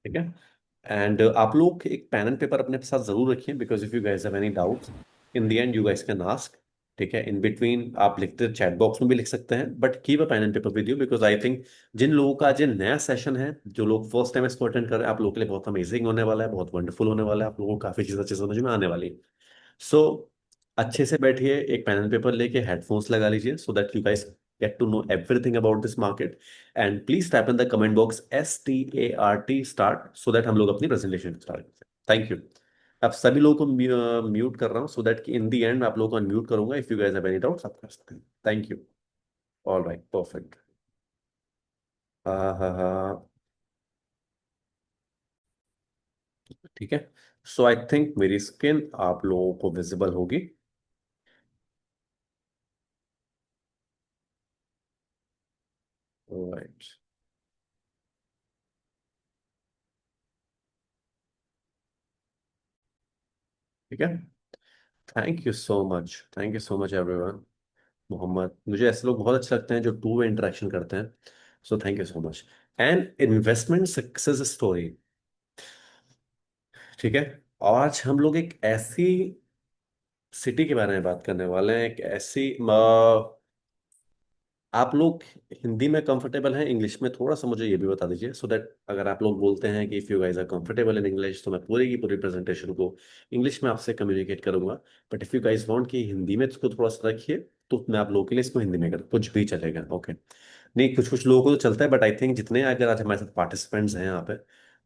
ठीक है। एंड आप लोग एक पेन एंड पेपर अपने साथ जरूर रखिए, because if you guys have any doubts in the end you guys can ask. ठीक है, इन बिटवीन आप लिखते चैट बॉक्स में भी लिख सकते हैं, but keep a pen and paper with you, because I think जिन लोगों का आज ये नया सेशन है, जो लोग फर्स्ट टाइम इसको अटेंड कर रहे हैं, आप लोगों के लिए बहुत अमेजिंग होने वाला है, बहुत वंडरफुल होने वाला है, आप लोगों को काफी चीजें अच्छे समझ में आने वाली है। सो अच्छे से बैठिए, एक पेन एंड पेपर लेके हेडफोन्स लगा लीजिए, so that you guys get to know everything about this market. And please type in the comment box START start, so that हम लोग अपनी प्रेजेंटेशन स्टार्ट करते हैं। Thank you. अब सभी लोगों को म्यूट कर रहा हूँ, सो दैट कि इन द एंड आप लोगों को अनम्यूट करूंगा, if you guys have any doubts आप कर सकते हैं। Thank you. All right, perfect. हाँ हाँ हाँ। ठीक है। सो आई थिंक मेरी स्किन आप लोगों को विजिबल होगी। राइट। ठीक है। Thank you so much, thank you so much everyone. Mohammed, मुझे ऐसे लोग बहुत अच्छे लगते हैं जो टू वे इंटरेक्शन करते हैं। So thank you so much. And investment success story. ठीक है। आज हम लोग एक ऐसी सिटी के बारे में बात करने वाले हैं, एक ऐसी आप लोग हिंदी में कंफर्टेबल हैं, इंग्लिश में थोड़ा सा मुझे ये भी बता दीजिए, सो दैट अगर आप लोग बोलते हैं कि if you guys are comfortable in English, तो मैं पूरी की पूरी प्रेजेंटेशन को इंग्लिश में आपसे कम्युनिकेट करूंगा। But if you guys want कि हिंदी में इसको थोड़ा सा रखिए, तो मैं आप लोगों के लिए इसको हिंदी में कर, कुछ भी चलेगा, ओके। नहीं, कुछ कुछ लोगों को तो चलता है, बट आई थिंक जितने अगर आज हमारे साथ पार्टिसिपेंट्स हैं यहाँ पे,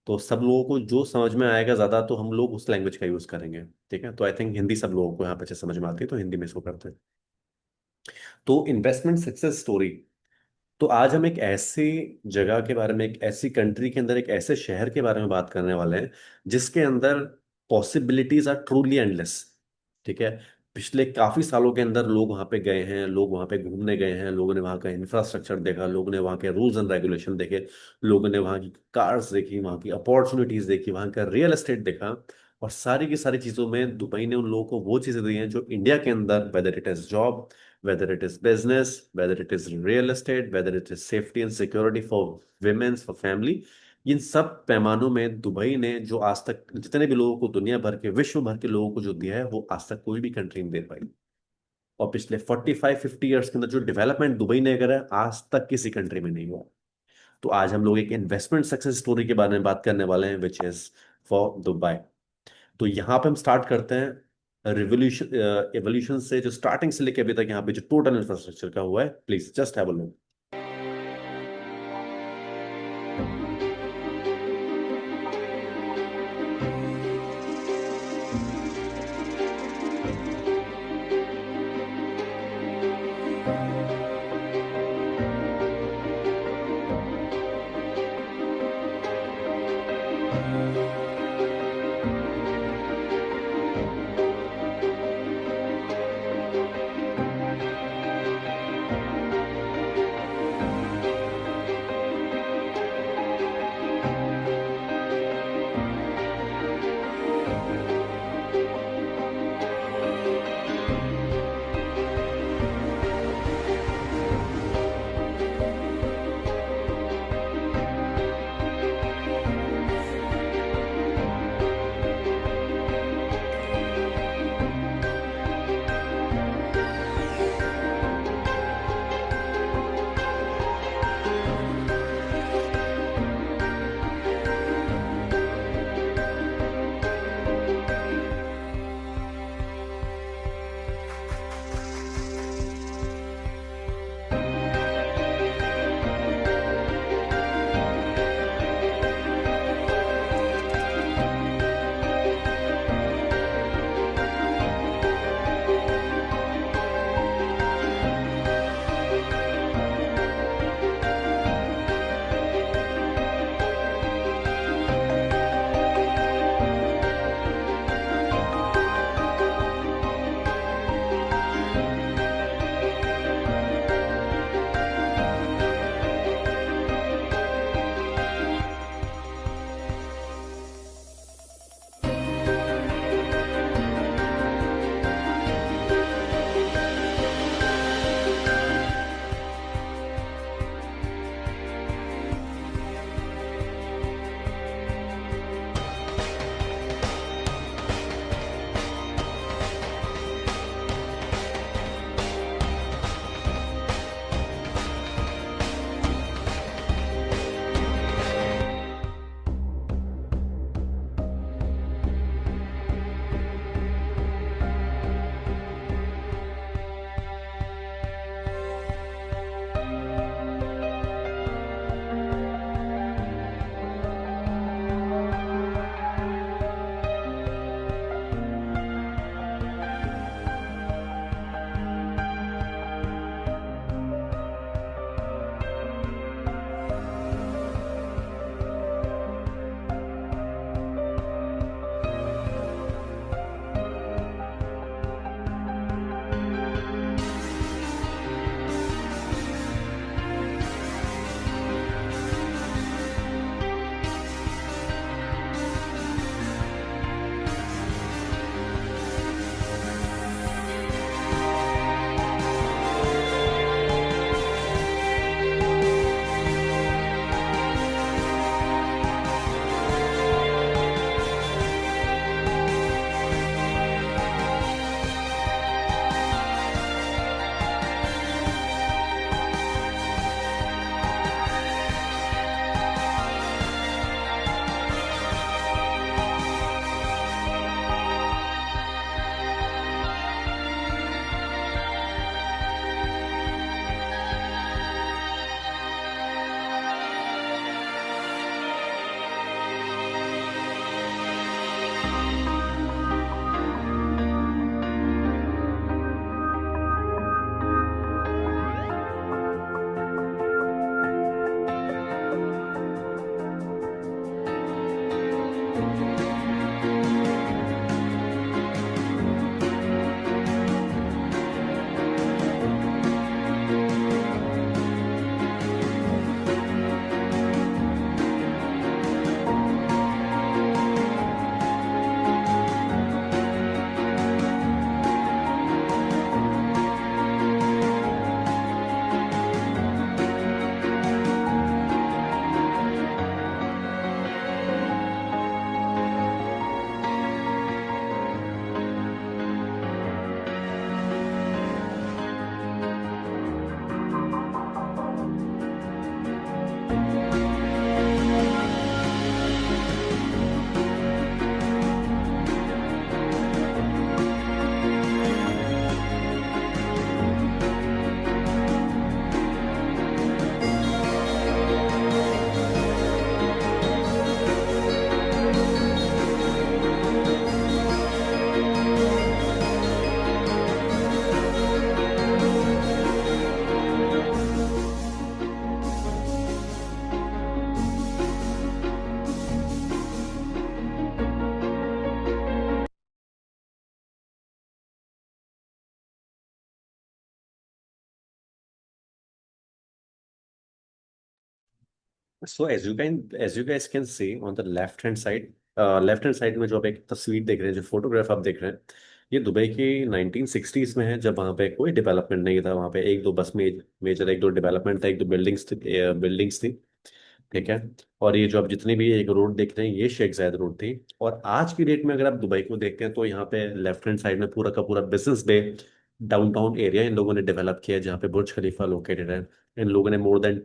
तो सब लोगों को जो समझ में आएगा ज़्यादा, तो हम लोग उस लैंग्वेज का यूज़ करेंगे। ठीक है, तो आई थिंक हिंदी सब लोगों को यहाँ पे अच्छे समझ में आती है, तो हिंदी में इसको करते हैं। तो इन्वेस्टमेंट सक्सेस स्टोरी। तो आज हम एक ऐसी जगह के बारे में, एक ऐसी कंट्री के अंदर, एक ऐसे शहर के बारे में बात करने वाले हैं जिसके अंदर पॉसिबिलिटीज आर ट्रूली एंडलेस। ठीक है। पिछले काफी सालों के अंदर लोग वहां पे गए हैं, लोग वहां पे घूमने गए हैं, लोगों ने वहां का इंफ्रास्ट्रक्चर देखा, लोगों ने वहां के रूल्स एंड रेगुलेशन देखे, लोगों ने वहां की कार्स देखी, वहां की अपॉर्चुनिटीज देखी, वहां का रियल एस्टेट देखा। और सारी की सारी चीजों में दुबई ने उन लोगों को वो चीजें दी हैं जो इंडिया के अंदर, whether it is job, whether it is business, whether it is real estate, whether it is safety and security for women's, for family, इन सब पैमानों में दुबई ने जो आज तक जितने भी लोगों को, दुनिया भर के, विश्व भर के लोगों को जो दिया है, वो आज तक कोई भी कंट्री नहीं दे पाई। और पिछले 45-50 ईयर्स के अंदर जो डेवलपमेंट दुबई ने करा है, आज तक किसी कंट्री में नहीं हुआ। तो आज हम लोग एक इन्वेस्टमेंट सक्सेस स्टोरी के बारे में बात करने वाले हैं, विच इज फॉर दुबई। तो यहाँ पे हम स्टार्ट करते हैं रिवोल्यूशन, एवोल्यूशन से, जो स्टार्टिंग से लेके अभी तक यहाँ पे जो टोटल इंफ्रास्ट्रक्चर का हुआ है। Please just have a look. So as you guys can see on the left hand side में जो आप एक तस्वीर देख रहे हैं, जो फोटोग्राफ आप देख रहे हैं, ये दुबई की 1960s में है, जब वहाँ पे कोई डेवलपमेंट नहीं था। वहाँ पे एक दो बस मेजर एक दो डेवलपमेंट था, एक दो बिल्डिंग्स थी। ठीक है। और ये जो आप जितनी भी एक रोड देख रहे हैं, ये शेख जायद रोड थी। और आज की डेट में अगर आप दुबई को देखते हैं, तो यहाँ पे लेफ्ट हैंड साइड में पूरा का पूरा बिजनेस बे डाउनटाउन एरिया इन लोगों ने डेवलप किया है, जहाँ पे बुर्ज खलीफा लोकेटेड है। इन लोगों ने मोर देन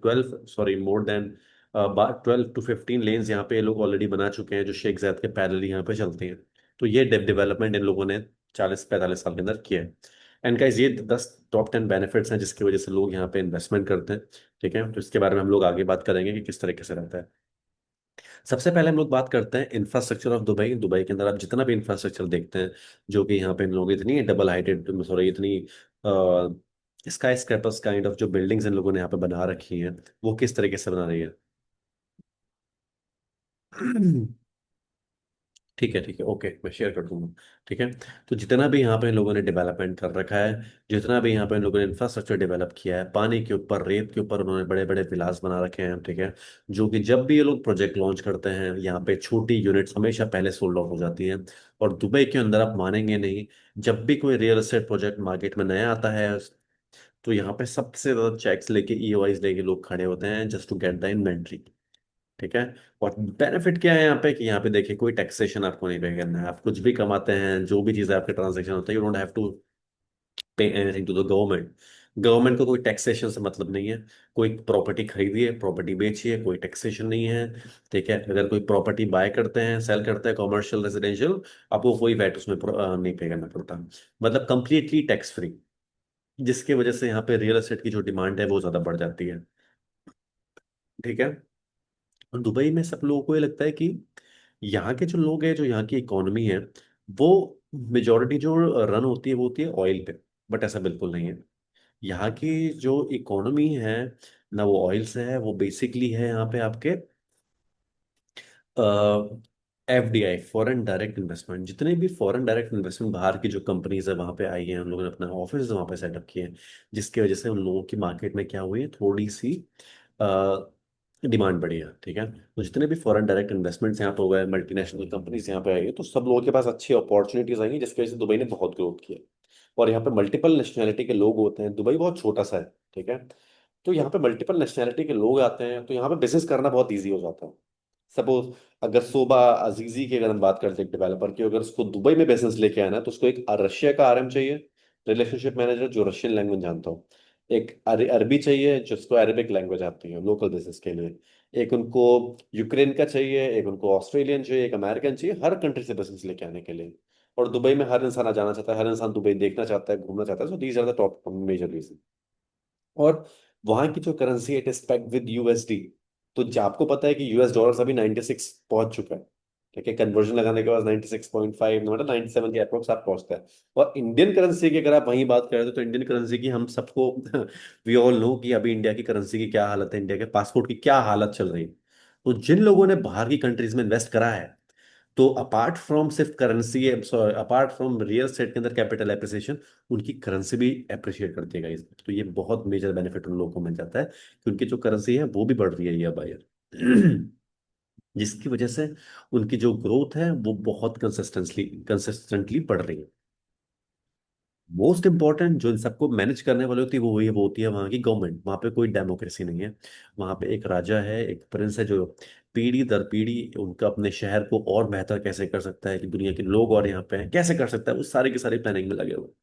12 to 15 लेन्स यहाँ पे ये लोग ऑलरेडी बना चुके हैं, जो शेख जायद के पैरेलल यहाँ पे चलती हैं। तो ये डेवलपमेंट इन लोगों ने 40-45 साल के अंदर किया है। एंड गाइस, ये 10 टॉप 10 बेनिफिट्स हैं जिसकी वजह से लोग यहाँ पे इन्वेस्टमेंट करते हैं। ठीक है, तो इसके बारे में हम लोग आगे बात करेंगे कि किस तरीके से रहता है। सबसे पहले हम लोग बात करते हैं इंफ्रास्ट्रक्चर ऑफ दुबई। दुबई के अंदर आप जितना भी इंफ्रास्ट्रक्चर देखते हैं, जो कि यहाँ पे इन लोग इतनी डबल हाइटेड, सॉरी, इतनी स्काई स्क्रैपर्स काइंड ऑफ जो बिल्डिंग्स इन लोगों ने यहाँ पे बना रखी हैं, वो किस तरीके से बना रही है। ठीक है, ठीक है, ओके, मैं शेयर कर दूंगा। ठीक है। तो जितना भी यहाँ पे इन लोगों ने डेवलपमेंट कर रखा है, जितना भी यहाँ पे इन लोगों ने इंफ्रास्ट्रक्चर डेवलप किया है, पानी के ऊपर, रेत के ऊपर उन्होंने बड़े बड़े विलास बना रखे हैं। ठीक है। जो कि जब भी ये लोग प्रोजेक्ट लॉन्च करते हैं, यहाँ पे छोटी यूनिट्स हमेशा पहले सोल्ड आउट हो जाती हैं। और दुबई के अंदर आप मानेंगे नहीं, जब भी कोई रियल एस्टेट प्रोजेक्ट मार्केट में नया आता है, तो यहाँ पे सबसे ज्यादा चेक्स लेके, ईओआईज लेके लोग खड़े होते हैं just to get the inventory. ठीक है। और बेनिफिट क्या है यहाँ पे, कि यहाँ पे देखिए कोई टैक्सेशन आपको नहीं पे करना है। आप कुछ भी कमाते हैं, जो भी चीज़ आपके ट्रांजेक्शन होता है, you don't have to pay anything to the government. Government को कोई टैक्सेशन से मतलब नहीं है। कोई प्रॉपर्टी खरीदी है, प्रॉपर्टी बेचिए, कोई टैक्सेशन नहीं है। ठीक है। अगर कोई प्रॉपर्टी बाय करते हैं, सेल करते हैं, कॉमर्शियल, रेजिडेंशियल, आपको कोई वैट उसमें नहीं पे करना पड़ता। मतलब कंप्लीटली टैक्स फ्री। जिसकी वजह से यहाँ पे रियल एस्टेट की जो डिमांड है वो ज्यादा बढ़ जाती है। ठीक है। और दुबई में सब लोगों को ये लगता है कि यहाँ के जो लोग हैं, जो यहाँ की इकोनॉमी है, वो मेजोरिटी जो रन होती है वो होती है ऑयल पे। बट ऐसा बिल्कुल नहीं है। यहाँ की जो इकोनॉमी है ना, वो ऑयल से है। वो बेसिकली है यहाँ पे आपके एफडीआई, फॉरेन डायरेक्ट इन्वेस्टमेंट। जितने भी फॉरेन डायरेक्ट इन्वेस्टमेंट बाहर की जो कंपनीज है वहाँ पे आई हैं, उन लोगों ने अपना ऑफिस वहाँ पे सेटअप किए हैं। जिसकी वजह से उन लोगों की मार्केट में क्या हुई है, थोड़ी सी डिमांड बढ़ी है। ठीक है। तो जितने भी फॉरेन डायरेक्ट इन्वेस्टमेंट्स यहाँ पे हो गए, मल्टीनेशनल कंपनीज यहाँ पे आई है, तो सब लोगों के पास अच्छी अपॉर्चुनिटीज आई हैं, जिसकी वजह से दुबई ने बहुत ग्रोथ किया। और यहाँ पे मल्टीपल नेशनैलिटी के लोग होते हैं। दुबई बहुत छोटा सा है। ठीक है। तो यहाँ पे मल्टीपल नेशनैलिटी के लोग आते हैं, तो यहाँ पे बिजनेस करना बहुत ईजी हो जाता है। सपोज अगर सोबा अजीजी की अगर हम बात करते हैं, डेवलपर की, अगर उसको दुबई में बिजनेस लेके आना है, तो उसको एक रशिया का आरएम चाहिए, रिलेशनशिप मैनेजर, जो रशियन लैंग्वेज जानता हो। एक अरबी चाहिए, जिसको अरेबिक लैंग्वेज आती है लोकल बिजनेस के लिए। एक उनको यूक्रेन का चाहिए, एक उनको ऑस्ट्रेलियन चाहिए, एक अमेरिकन चाहिए, हर कंट्री से बिजनेस लेके आने के लिए। और दुबई में हर इंसान आ जाना चाहता है, हर इंसान दुबई देखना चाहता है, घूमना चाहता है। So these are the top major reason. और वहां की जो करेंसी है, it is pegged with USD. तो आपको पता है कि यूएस डॉलर अभी 96 पहुंच चुका है। ठीक है। कन्वर्जन लगाने के बाद 96.5, मतलब 97 के अप्रोक्स आप पहुंचता है। और इंडियन करेंसी की अगर आप वहीं बात करें, तो इंडियन करेंसी की हम सबको वी ऑल नो कि अभी इंडिया की करेंसी की क्या हालत है, इंडिया के पासपोर्ट की क्या हालत चल रही है। तो जिन लोगों ने बाहर की कंट्रीज में इन्वेस्ट करा है, तो अपार्ट फ्रॉम सिर्फ currency, apart from real estate के अंदर कैपिटल एप्रिसिएशन, उनकी करेंसी भी अप्रिशिएट करती है गाइस। तो ये बहुत मेजर बेनिफिट उन लोगों को मिल जाता है, कि उनकी जो करेंसी है वो भी बढ़ रही है ईयर बाय ईयर। जिसकी वजह से उनकी जो ग्रोथ है वो बहुत कंसिस्टेंटली बढ़ रही है। मोस्ट इंपॉर्टेंट जो इन सबको मैनेज करने वाली होती है, वो होती है वहाँ की गवर्नमेंट। वहाँ पे कोई डेमोक्रेसी नहीं है। वहाँ पे एक राजा है, एक प्रिंस है, जो पीढ़ी दर पीढ़ी उनका अपने शहर को और बेहतर कैसे कर सकता है, कि दुनिया के लोग और यहाँ पे हैं कैसे कर सकता है, वो सारी की सारी प्लानिंग में लगे हुए हैं।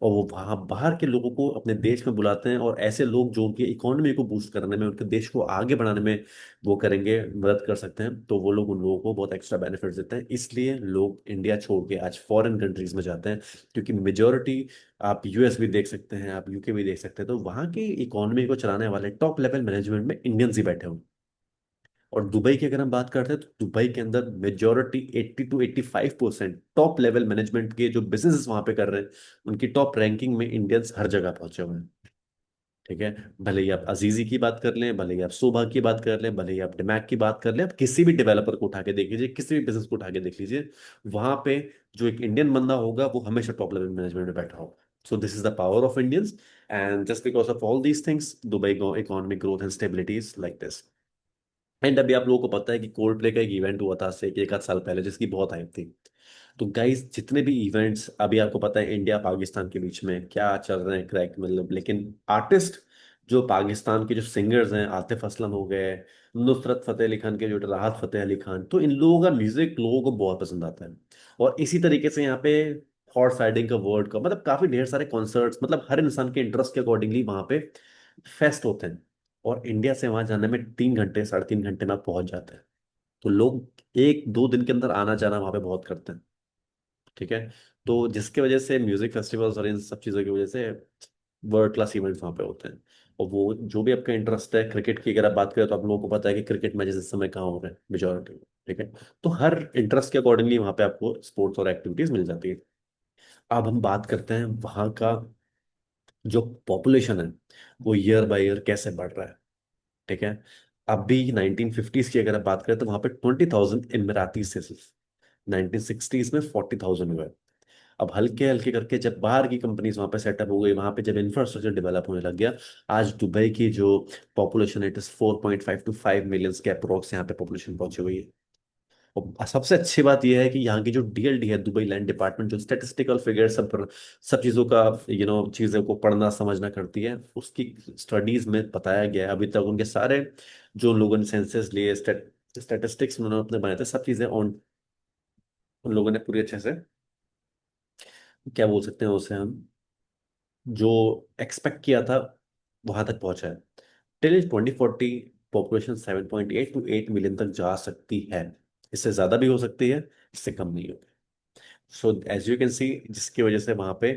और वो वहाँ बाहर के लोगों को अपने देश में बुलाते हैं, और ऐसे लोग जो उनकी इकोनॉमी को बूस्ट करने में, उनके देश को आगे बढ़ाने में वो करेंगे, मदद कर सकते हैं, तो वो लोग उन लोगों को बहुत एक्स्ट्रा बेनिफिट्स देते हैं। इसलिए लोग इंडिया छोड़ के आज फॉरेन कंट्रीज में जाते हैं। क्योंकि मेजोरिटी, आप यूएस भी देख सकते हैं, आप यूके भी देख सकते हैं, तो वहाँ की इकोनॉमी को चलाने वाले टॉप लेवल मैनेजमेंट में इंडियंस ही बैठे हों। और दुबई की अगर हम बात करते हैं, तो दुबई के अंदर majority 80 to 85% top level management के जो बिजनेस वहां पे कर रहे हैं, उनकी टॉप रैंकिंग में इंडियंस हर जगह पहुंचे हुए हैं। ठीक है। भले ही आप अजीजी की बात कर लें, भले ही आप सोबा की बात कर लें, भले ही आप डिमैक की बात कर लें, आप किसी भी डेवलपर को उठा के देख लीजिए, किसी भी बिजनेस को उठा के देख लीजिए, वहां पे जो एक इंडियन बंदा होगा वो हमेशा टॉप लेवल मैनेजमेंट में बैठा होगा। सो this is the power of Indians. And just because of all these things, Dubai economic growth and stability is like this. And अभी आप लोगों को पता है कि कोल्ड प्ले का एक इवेंट हुआ था से एक आध साल पहले, जिसकी बहुत हाइप थी। तो गाइस जितने भी इवेंट्स अभी आपको पता है इंडिया पाकिस्तान के बीच में क्या चल रहे हैं क्रैक, मतलब, लेकिन आर्टिस्ट जो पाकिस्तान के जो सिंगर्स हैं, आतिफ असलम हो गए, नुसरत फतेह अली खान के जो राहत फतेह अली खान, तो इन लोगों का म्यूजिक लोगों को बहुत पसंद आता है। और इसी तरीके से यहाँ पे हॉर्स राइडिंग का वर्ल्ड कप, मतलब काफी ढेर सारे कॉन्सर्ट्स, मतलब हर इंसान के इंटरेस्ट के अकॉर्डिंगली वहां पे फेस्ट होते हैं। और इंडिया से वहां जाने में 3 घंटे 3.5 घंटे में आप पहुंच जाते हैं। तो लोग 1-2 दिन के अंदर आना जाना वहां पे बहुत करते हैं। ठीक है। तो जिसके वजह से म्यूजिक फेस्टिवल्स और इन सब चीज़ों की वजह से वर्ल्ड क्लास इवेंट्स वहाँ पे होते हैं। और वो जो भी आपका इंटरेस्ट है क्रिकेट की, अगर आप बात करें तो आप लोगों को पता है कि क्रिकेट मैचेस इस समय कहाँ हो रहे हैं मेजोरिटी में। ठीक है। तो हर इंटरेस्ट के अकॉर्डिंगली वहाँ पे आपको स्पोर्ट्स और एक्टिविटीज मिल जाती है। अब हम बात करते हैं वहाँ का जो पॉपुलेशन है वो ईयर बाय ईयर कैसे बढ़ रहा है। ठीक है। अभी 1950s की अगर आप बात करें तो वहाँ पे 20,000 इमराती थे सिर्फ। 1960s में 40,000 हुए। अब हल्के हल्के करके जब बाहर की कंपनीज वहां पे सेटअप हो गई, वहां पे जब इंफ्रास्ट्रक्चर डेवलप होने लग गया, आज दुबई की जो पॉपुलेशन है इट इज 4.5 to 5 मिलियन के अप्रोक्स यहाँ पे पॉपुलेशन पहुंची हुई है। और सबसे अच्छी बात यह है कि यहाँ की जो डीएलडी है, दुबई लैंड डिपार्टमेंट, जो स्टेटिस्टिकल फिगर सब चीज़ों का चीज़ों को पढ़ना समझना करती है, उसकी स्टडीज में बताया गया है अभी तक उनके सारे जो लोगों ने सेंसस लिए, स्टेटिस्टिक्स उन्होंने अपने बनाए थे, सब चीज़ें ऑन उन लोगों ने पूरी अच्छे से, क्या बोल सकते हैं उसे हम, जो एक्सपेक्ट किया था वहां तक पहुंचा है। टिल 2040 पॉपुलेशन 7.8 to 8 मिलियन तक जा सकती है। इससे ज्यादा भी हो सकती है, इससे कम नहीं होगी। So as you can see, जिसकी वजह से वहां पे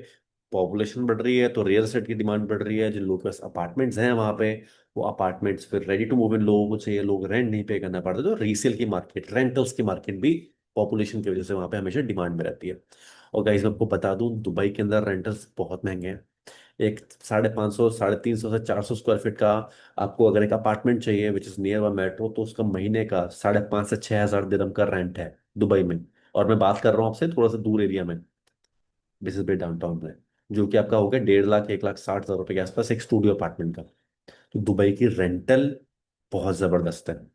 पॉपुलेशन बढ़ रही है तो रियल एस्टेट की डिमांड बढ़ रही है। जिन लोगों के पास अपार्टमेंट्स हैं वहां पे, वो अपार्टमेंट्स फिर रेडी टू मूव इन लोगों को चाहिए, लोग रेंट नहीं पे करना पड़ता, तो रीसेल की मार्केट, रेंटल्स की मार्केट भी पॉपुलेशन की वजह से वहां पे हमेशा डिमांड में रहती है। और गाइस मैं आपको बता दूं, दुबई के अंदर रेंटल्स बहुत महंगे हैं। एक 550 350 से 400 स्क्वायर फीट का आपको अगर एक अपार्टमेंट चाहिए विच इज नियर बाय मेट्रो, तो उसका महीने का 5,500 से 6,000 दिरहम का रेंट है दुबई में। और मैं बात कर रहा हूँ आपसे थोड़ा सा दूर एरिया में, बिजनेस बे डाउनटाउन में, जो कि आपका होगा 1.5 लाख 1,60,000 रुपए के आसपास एक स्टूडियो अपार्टमेंट का। तो दुबई की रेंटल बहुत जबरदस्त है।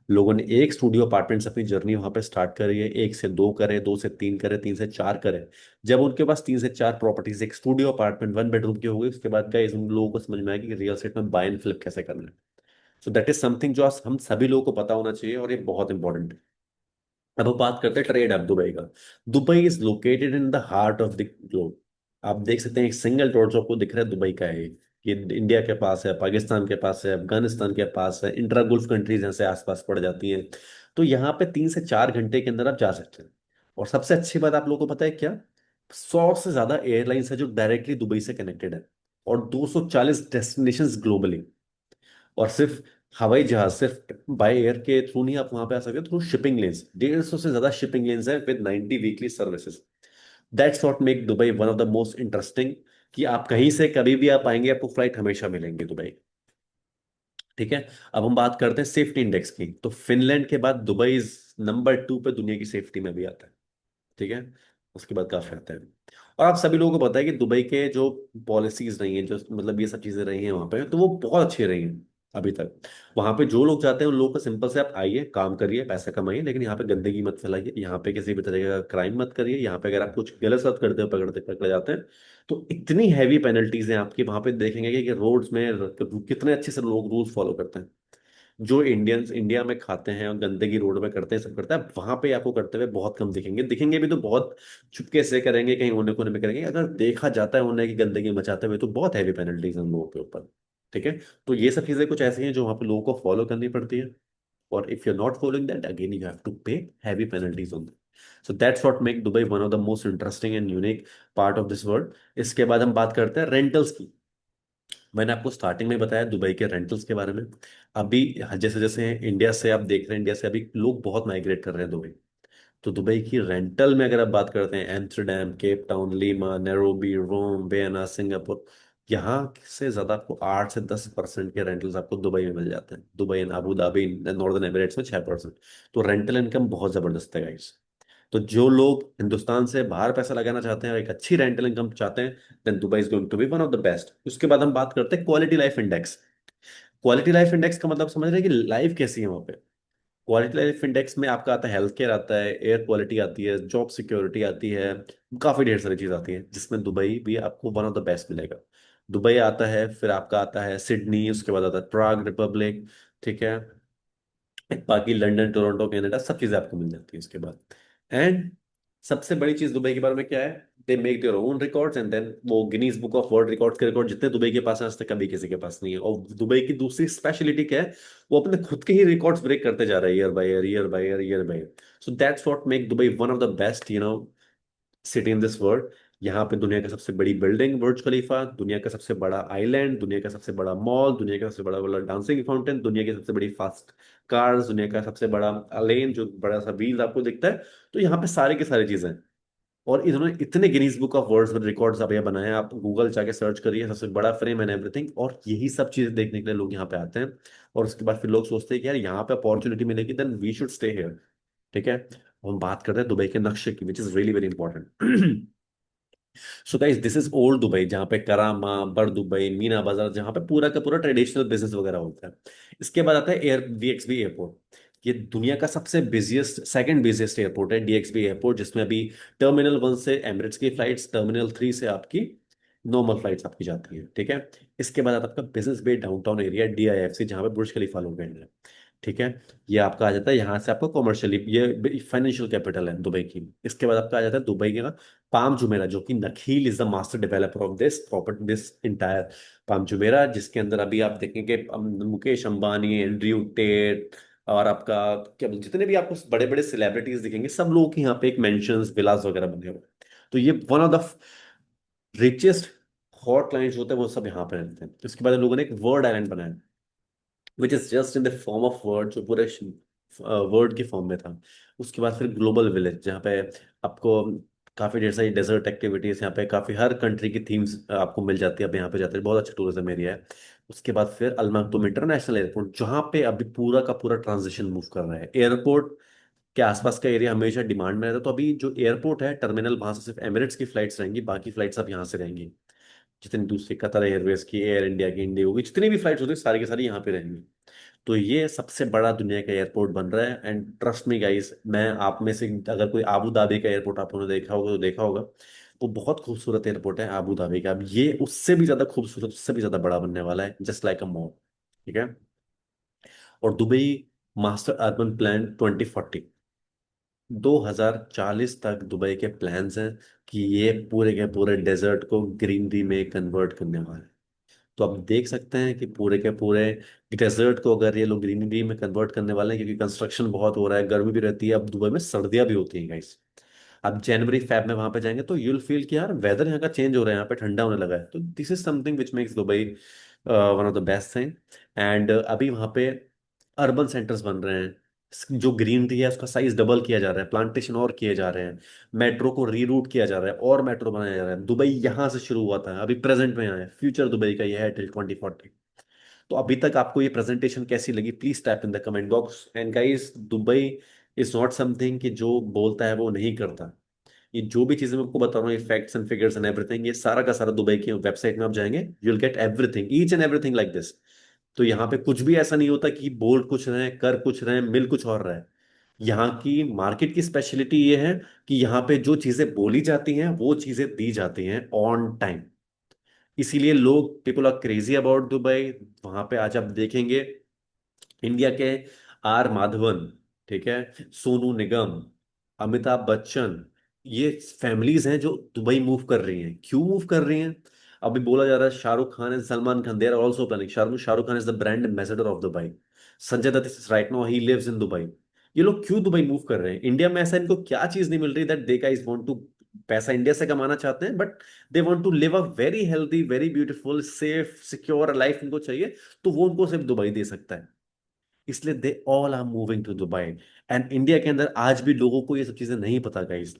लोगों ने एक स्टूडियो अपार्टमेंट से अपनी जर्नी वहां पे स्टार्ट करी है, 1 से 2 करे, 2 से 3 करे, 3 से 4 करे। जब उनके पास 3 से 4 प्रॉपर्टीज, एक स्टूडियो अपार्टमेंट 1 बेडरूम की हो गई, उसके बाद का उन लोगों को समझ में आया कि रियल एस्टेट में बाय एंड फ्लिप कैसे करना है। सो दैट इज समथिंग जो हम सभी लोगों को पता होना चाहिए, और ये बहुत इंपॉर्टेंट है। अब हम बात करते हैं ट्रेड हब दुबई का। Dubai is located in the heart of the globe. आप देख सकते हैं एक सिंगल रोड जो आपको दिख रहा है दुबई का है ये, इंडिया के पास है, पाकिस्तान के पास है, अफगानिस्तान के पास है, इंट्रा गुल्फ कंट्रीज यहाँ से आसपास पड़ जाती हैं। तो यहाँ पे 3 से 4 घंटे के अंदर आप जा सकते हैं। और सबसे अच्छी बात आप लोगों को पता है क्या, 100 से ज्यादा एयरलाइंस है जो डायरेक्टली दुबई से कनेक्टेड है। और 240 डेस्टिनेशंस ग्लोबली। और सिर्फ हवाई जहाज, सिर्फ बाय एयर के थ्रू नहीं आप वहां पे आ सकते, थ्रू शिपिंग लेन्स, 150 से ज्यादा शिपिंग लेन्स है with 90 weekly services. That's what make Dubai one of the most interesting, कि आप कहीं से कभी भी आप आएंगे आपको फ्लाइट हमेशा मिलेंगे दुबई। ठीक है। अब हम बात करते हैं सेफ्टी इंडेक्स की, तो फिनलैंड के बाद दुबई नंबर 2 पे दुनिया की सेफ्टी में भी आता है। ठीक है। उसके बाद काफी आता है। और आप सभी लोगों को पता है कि दुबई के जो पॉलिसीज रही हैं, जो मतलब ये सब चीजें रही हैं वहां पे, तो वो बहुत अच्छी रही हैं अभी तक। वहां पे जो लोग जाते हैं उन लोगों को सिंपल से, आप आइए काम करिए पैसा कमाइए, लेकिन यहाँ पे गंदगी मत फैलाइए, यहाँ पे किसी भी तरह का क्राइम मत करिए। यहाँ पे अगर आप कुछ गलत सलत करते हो, पकड़ते पकड़े जाते हैं, तो इतनी हैवी पेनल्टीज हैं आपकी। वहां पे देखेंगे कि रोड्स में कितने अच्छे से लोग रूल्स फॉलो करते हैं। जो इंडियंस इंडिया में खाते हैं और गंदगी रोड में करते हैं, सब करते हैं, वहां पे आपको करते हुए बहुत कम दिखेंगे, दिखेंगे भी तो बहुत चुपके से करेंगे, कहीं कोने कोने में करेंगे। अगर देखा जाता है उन्हें कि गंदगी मचाते हुए, तो बहुत हैवी पेनल्टीज हैं उन लोगों के ऊपर। ठीक है। तो ये सब चीजें कुछ ऐसी हैं जो वहां पे लोगों को फॉलो करनी पड़ती है। और if you are not following that, again you have to pay heavy penalties on that. So that's what make Dubai one of the most interesting and unique part of this world. इसके बाद हम बात करते हैं rentals की। मैंने आपको starting में बताया दुबई के रेंटल्स के बारे में। अभी जैसे जैसे इंडिया से आप देख रहे हैं, इंडिया से अभी लोग बहुत माइग्रेट कर रहे हैं दुबई। तो दुबई की रेंटल में अगर आप बात करते हैं, Amsterdam, Cape Town, Lima, Nairobi, Rome, Vienna, Singapore, यहाँ से ज्यादा आपको 8 से 10% के रेंटल्स आपको दुबई में मिल जाते हैं। Dubai and Abu Dhabi, northern Emirates में 6%। तो रेंटल इनकम बहुत जबरदस्त है गाइस। तो जो लोग हिंदुस्तान से बाहर पैसा लगाना चाहते हैं और एक अच्छी रेंटल इनकम चाहते हैं, then Dubai is going to be one of the best. उसके बाद हम बात करते हैं quality life index. Quality life index का मतलब समझ रहे हैं कि लाइफ कैसी है वहाँ पे। क्वालिटी लाइफ इंडेक्स में आपका आता है हेल्थ केयर, आता है एयर क्वालिटी, आती है जॉब सिक्योरिटी, आती है काफी ढेर सारी चीज आती है, जिसमें दुबई भी आपको वन ऑफ द बेस्ट मिलेगा। दुबई आता है, फिर आपका आता है सिडनी, उसके बाद आता है प्राग रिपब्लिक, ठीक है, बाकी लंदन, टोरंटो, कनाडा, सब चीजें आपको मिल जाती है इसके बाद। एंड सबसे बड़ी चीज दुबई के बारे में क्या है, they make their own records and then वो Guinness Book of World Records के रिकॉर्ड जितने दुबई के पास हैं आज तक कभी किसी के पास नहीं है। और दुबई की दूसरी स्पेशलिटी क्या है, वो अपने खुद के ही रिकॉर्ड्स ब्रेक करते जा रहे हैं year by year, year by year, year by year. So that's what make Dubai one of the best city in this world. यहाँ पे दुनिया का सबसे बड़ी बिल्डिंग बुर्ज खलीफा, दुनिया का सबसे बड़ा आइलैंड, दुनिया का सबसे बड़ा मॉल, दुनिया का सबसे बड़ा बड़ा डांसिंग फाउंटेन, दुनिया की सबसे बड़ी फास्ट कार्स, दुनिया का सबसे बड़ा लेन जो बड़ा सा व्हील आपको दिखता है। तो यहाँ पे सारे की सारी चीजें हैं। और इन्होंने इतने Guinness Book of World records अब ये बनाए हैं, आप गूगल जाके सर्च करिए, सबसे बड़ा फ्रेम एंड एवरीथिंग, और यही सब चीजें देखने के लिए लोग यहाँ पे आते हैं। और उसके बाद फिर लोग सोचते हैं कि यार यहाँ पे अपॉर्चुनिटी मिलेगी, then we should stay here. ठीक है, हम बात करते हैं दुबई के नक्शे की, which is really very important. So guys this is old Dubai, जहाँ पे करामा, बर दुबई, मीना बाजार, जहाँ पे पूरा का पूरा ट्रेडिशनल बिजनेस वगैरह होता है। इसके बाद आता है एयर डीएक्सबी एयरपोर्ट। ये दुनिया का सबसे बिजिएस्ट, सेकंड बिजिएस्ट एयरपोर्ट है डीएक्सबी एयरपोर्ट, जिसमें अभी टर्मिनल 1 से एमिरेट्स की फ्लाइट्स, टर्मिनल 3 से आपकी नॉर्मल फ्लाइट्स आपकी जाती है। ठीक है, इसके बाद आता है आपका बिजनेस बे डाउनटाउन एरिया डीआईएफसी, जहाँ पे बुर्ज खलीफा लोग हैं। ठीक है, ये आपका आ जाता है यहाँ से, आपको कॉमर्शियली ये फाइनेंशियल कैपिटल है दुबई की। इसके बाद आपका आ जाता है दुबई का पाम जुमेरा, जो कि Nakheel is the master developer of this property, this entire Palm Jumeirah, जिसके अंदर अभी आप देखेंगे मुकेश अंबानी, एंड्रयू टेट, और आपका क्या जितने भी आपको बड़े बड़े सेलिब्रिटीज दिखेंगे, सब लोग के यहाँ पे एक मेंशंस विलास वगैरह बने हुए हैं। तो ये one of the richest hot clients होते हैं, वो सब यहाँ पे रहते हैं। उसके बाद इन लोगों ने एक वर्ड आइलैंड बनाया, which is just in the form of word, जो पूरे वर्ड के फॉर्म में था। उसके बाद फिर ग्लोबल विलेज, जहाँ पे आपको काफी ढेर सारी डेजर्ट एक्टिविटीज, यहाँ पे काफी हर कंट्री की थीम्स आपको मिल जाती है। अब यहाँ पे जाते हैं, बहुत अच्छा टूरिज्म एरिया है। उसके बाद फिर अल मखदूम इंटरनेशनल एयरपोर्ट, जहाँ पे अभी पूरा का पूरा ट्रांजिशन मूव कर रहा है। एयरपोर्ट के आसपास का एरिया हमेशा डिमांड में रहता है, तो अभी जो एयरपोर्ट है टर्मिनल, वहां से सिर्फ एमिरेट्स की फ्लाइट्स रहेंगी, बाकी फ्लाइट्स अब यहाँ से रहेंगी। जितनी दूसरी कतर एयरवेज की, एयर इंडिया की, इंडिया की, जितनी भी फ्लाइट्स होती है सारी की सारी यहाँ पे रहेंगी। तो ये सबसे बड़ा दुनिया का एयरपोर्ट बन रहा है। एंड ट्रस्ट मी गाइस, मैं आप में से अगर कोई आबू धाबी का एयरपोर्ट आपने देखा होगा तो देखा होगा, वो बहुत खूबसूरत एयरपोर्ट है आबू धाबी का। अब ये उससे भी ज्यादा खूबसूरत, उससे भी ज्यादा बड़ा बनने वाला है, जस्ट लाइक अ मॉल। ठीक है, और दुबई मास्टर अर्बन प्लान 2040, 2040 तक दुबई के प्लान्स हैं कि ये पूरे के पूरे डेजर्ट को ग्रीनरी में कन्वर्ट करने वाला है। तो आप देख सकते हैं कि पूरे के पूरे डेजर्ट को अगर ये लोग ग्रीनरी में कन्वर्ट करने वाले हैं, क्योंकि कंस्ट्रक्शन बहुत हो रहा है, गर्मी भी रहती है, अब दुबई में सर्दियां भी होती हैं गाइस। आप जनवरी फेब में वहां पे जाएंगे तो यूल फील कि यार वेदर यहाँ का चेंज हो रहा है, यहाँ पे ठंडा होने लगा है। तो this is something which makes Dubai one of the best thing. And अभी वहां पे अर्बन सेंटर्स बन रहे हैं, जो ग्रीनरी है उसका साइज डबल किया जा रहा है, प्लांटेशन और किए जा रहे हैं, मेट्रो को रीरूट किया जा रहा है, और मेट्रो बनाया जा रहा है। दुबई यहाँ से शुरू हुआ था, अभी प्रेजेंट में यहाँ है, फ्यूचर दुबई का ये है टिल 2040। तो अभी तक आपको ये प्रेजेंटेशन कैसी लगी, please type in the comment box. And guys, Dubai is not something कि जो बोलता है वो नहीं करता। ये जो भी चीजें मैं आपको बता रहा हूँ, ये facts and figures and everything, ये सारा का सारा दुबई की वेबसाइट में आप जाएंगे, you will get everything, each and everything like this. तो यहाँ पे कुछ भी ऐसा नहीं होता कि बोल कुछ रहे हैं, कर कुछ रहे हैं, मिल कुछ और रहा है। यहाँ की मार्केट की स्पेशलिटी ये है कि यहाँ पे जो चीजें बोली जाती हैं वो चीजें दी जाती हैं ऑन टाइम। इसीलिए लोग, people are crazy about Dubai. वहां पे आज आप देखेंगे इंडिया के आर माधवन, ठीक है, सोनू निगम, अमिताभ बच्चन, ये फैमिलीज हैं जो दुबई मूव कर रही हैं। क्यों मूव कर रही हैं? अभी बोला जा रहा है Shahrukh Khan and Salman Khan, they are also planning, Shahrukh Khan is the brand ambassador of Dubai. Sanjay Dutt is right now he lives in Dubai. ये लोग क्यों दुबई मूव कर रहे हैं? इंडिया में ऐसा इनको क्या चीज नहीं मिल रही that they guys want to, पैसा इंडिया से कमाना चाहते हैं but they want to live a very healthy, very beautiful, safe, secure life उनको चाहिए। तो वो उनको सिर्फ दुबई दे सकता है। इसलिए they all are moving to Dubai. And India के अंदर आज भी लोगों को ये सब चीजें नहीं पता गाइस।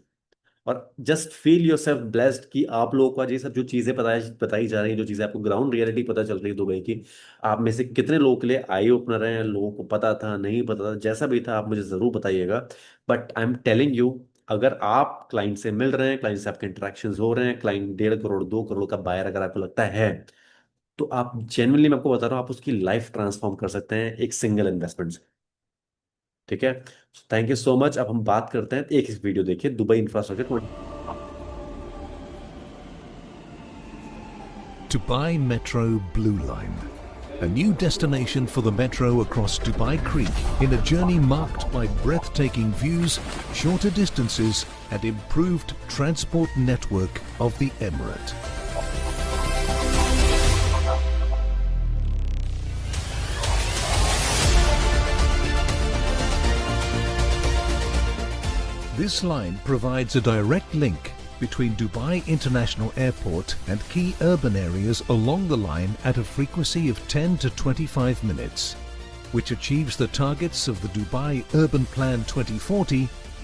और just feel your self blessed कि आप लोगों को आज ये सब जो चीजें बताई जा रही हैं, जो चीजें आपको ग्राउंड रियलिटी पता चल रही है दुबई की, आप में से कितने लोगों के लिए आई ओपनर है, लोगों को पता था, नहीं पता था, जैसा भी था आप मुझे जरूर बताइएगा। But I am telling you, अगर आप क्लाइंट से मिल रहे हैं, क्लाइंट से आपके इंटरेक्शन हो रहे हैं, क्लाइंट 1.5 करोड़ 2 करोड़ का बायर अगर आपको लगता है, तो आप जेन्युइनली, मैं आपको बता रहा हूँ, आप उसकी लाइफ ट्रांसफॉर्म कर सकते हैं एक सिंगल इन्वेस्टमेंट से। ठीक है, थैंक यू सो मच। अब हम बात करते हैं, एक वीडियो देखिए, Dubai infrastructure. Dubai Metro Blue Line, a new destination for the metro across Dubai Creek in a journey marked by breathtaking views, shorter distances and improved transport network of the Emirate. This line provides a direct link between Dubai International Airport and key urban areas along the line at a frequency of 10 to 25 minutes, which achieves the targets of the Dubai Urban Plan 2040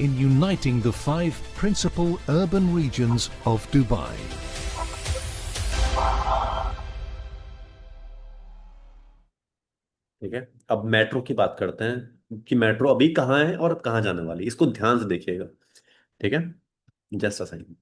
in uniting the 5 principal urban regions of Dubai. ठीक है, अब metro की बात करते हैं कि metro अभी कहाँ है और अब कहाँ जाने वाली है, इसको ध्यान से देखिएगा। ठीक है, जस्ट अ सेकंड।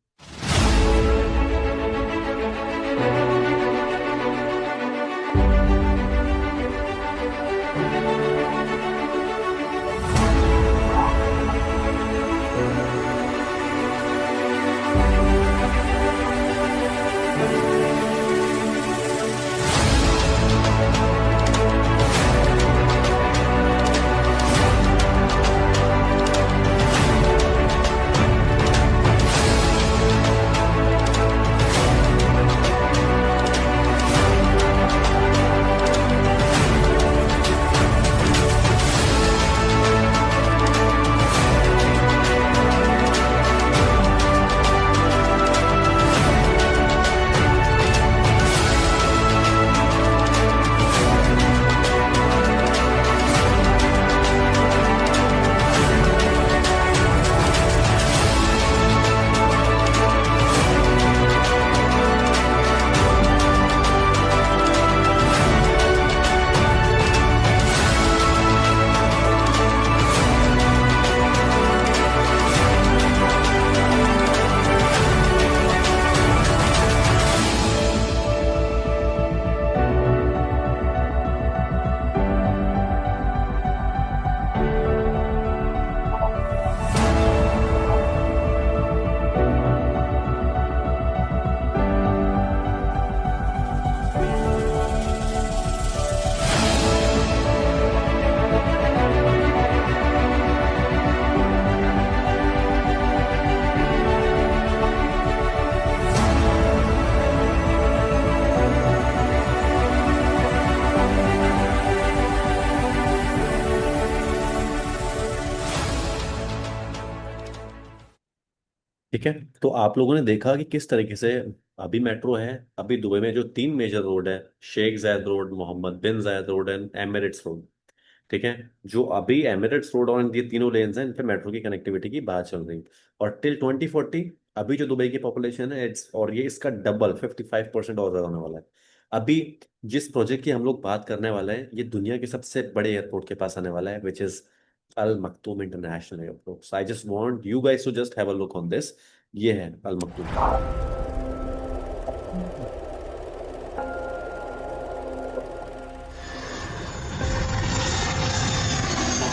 ठीक है, तो आप लोगों ने देखा कि किस तरीके से अभी मेट्रो है। अभी दुबई में जो 3 मेजर रोड है, शेख जायद रोड, मोहम्मद बिन जायद रोड एंड एमिरेट्स रोड। ठीक है, जो अभी एमिरेट्स रोड और ये तीनों लेन्स हैं, इन पे मेट्रो की कनेक्टिविटी की बात चल रही है। और टिल 2040 अभी जो दुबई की पॉपुलेशन है, इट्स और ये इसका डबल 55% और ज्यादा होने वाला है। अभी जिस प्रोजेक्ट की हम लोग बात करने वाले हैं, ये दुनिया के सबसे बड़े एयरपोर्ट के पास आने वाला है, which is Al Maktoum international airport. So I just want you guys to just have a look on this. ये है Al Maktoum.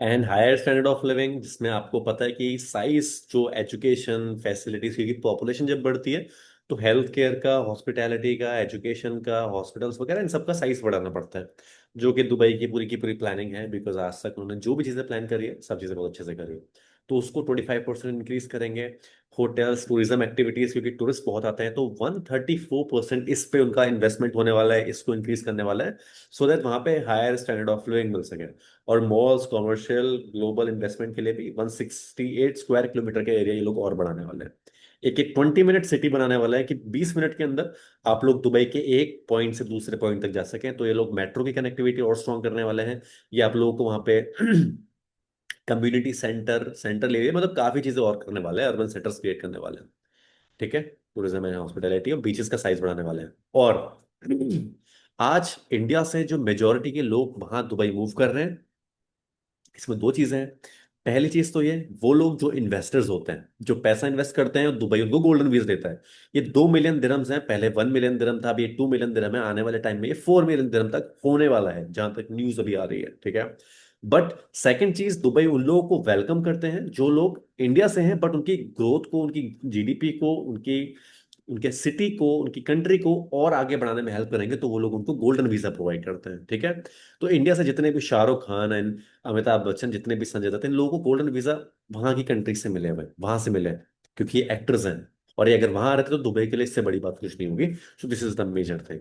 And higher standard of living, जिसमें आपको पता है कि साइज, जो एजुकेशन फैसिलिटीज, क्योंकि पॉपुलेशन जब बढ़ती है तो हेल्थ केयर का, हॉस्पिटैलिटी का, एजुकेशन का, हॉस्पिटल्स वगैरह, इन सबका साइज बढ़ाना पड़ता है। जो कि दुबई की पूरी प्लानिंग है, बिकॉज आज तक उन्होंने जो भी चीज़ें प्लान करी है, सब चीज़ें बहुत अच्छे से करी है। तो उसको 25% इंक्रीज करेंगे। होटल्स, टूरिज्म एक्टिविटीज, क्योंकि टूरिस्ट बहुत आते हैं, तो 134% इस पे उनका इन्वेस्टमेंट होने वाला है, इसको इंक्रीज करने वाला है, सो दैट वहां पे हायर स्टैंडर्ड ऑफ लिविंग मिल सके। और मॉल्स, कमर्शियल, ग्लोबल इन्वेस्टमेंट के लिए भी 168 स्क्वायर किलोमीटर के एरिया ये लोग और बढ़ाने वाले हैं। एक एक 20 मिनट सिटी बनाने वाला है कि 20 मिनट के अंदर आप लोग दुबई के एक पॉइंट से दूसरे पॉइंट तक जा सकें। तो ये लोग मेट्रो की कनेक्टिविटी और स्ट्रॉन्ग करने वाले हैं। ये आप लोगों को वहां पे कम्युनिटी सेंटर सेंट्रल एरिया, मतलब काफी चीजें और करने वाले हैं, अर्बन सेंटर्स क्रिएट करने वाले हैं। ठीक है, टूरिज्म एंड हॉस्पिटैलिटी और बीचेस का साइज बढ़ाने वाले हैं। और आज इंडिया से जो मेजोरिटी के लोग वहां दुबई मूव कर रहे हैं, इसमें दो चीजें हैं। पहली चीज तो ये, वो लोग जो इन्वेस्टर्स होते हैं, जो पैसा इन्वेस्ट करते हैं, और दुबई उनको गोल्डन वीज देता है। ये 2 मिलियन दिरहम्स हैं, पहले 1 मिलियन दिरहम था, अब ये 2 मिलियन दिरहम है, आने वाले टाइम में ये 4 मिलियन दिरहम तक होने वाला है, जहां तक न्यूज अभी आ रही है। ठीक है। बट सेकंड चीज, दुबई उन लोगों को वेलकम करते हैं जो लोग इंडिया से हैं, बट उनकी ग्रोथ को, उनकी जीडीपी को, उनकी उनके सिटी को, उनकी कंट्री को और आगे बढ़ाने में हेल्प करेंगे, तो वो लोग उनको गोल्डन वीजा प्रोवाइड करते हैं। ठीक है। तो इंडिया से जितने भी शाहरुख खान एंड अमिताभ बच्चन, जितने भी संजय दत्त, इन लोगों को गोल्डन वीजा वहां की कंट्री से मिले हुए, वहां से मिले हैं, क्योंकि ये एक्टर्स हैं। और ये अगर वहां रहते तो दुबई के लिए इससे बड़ी बात कुछ नहीं होगी। So this is the major thing.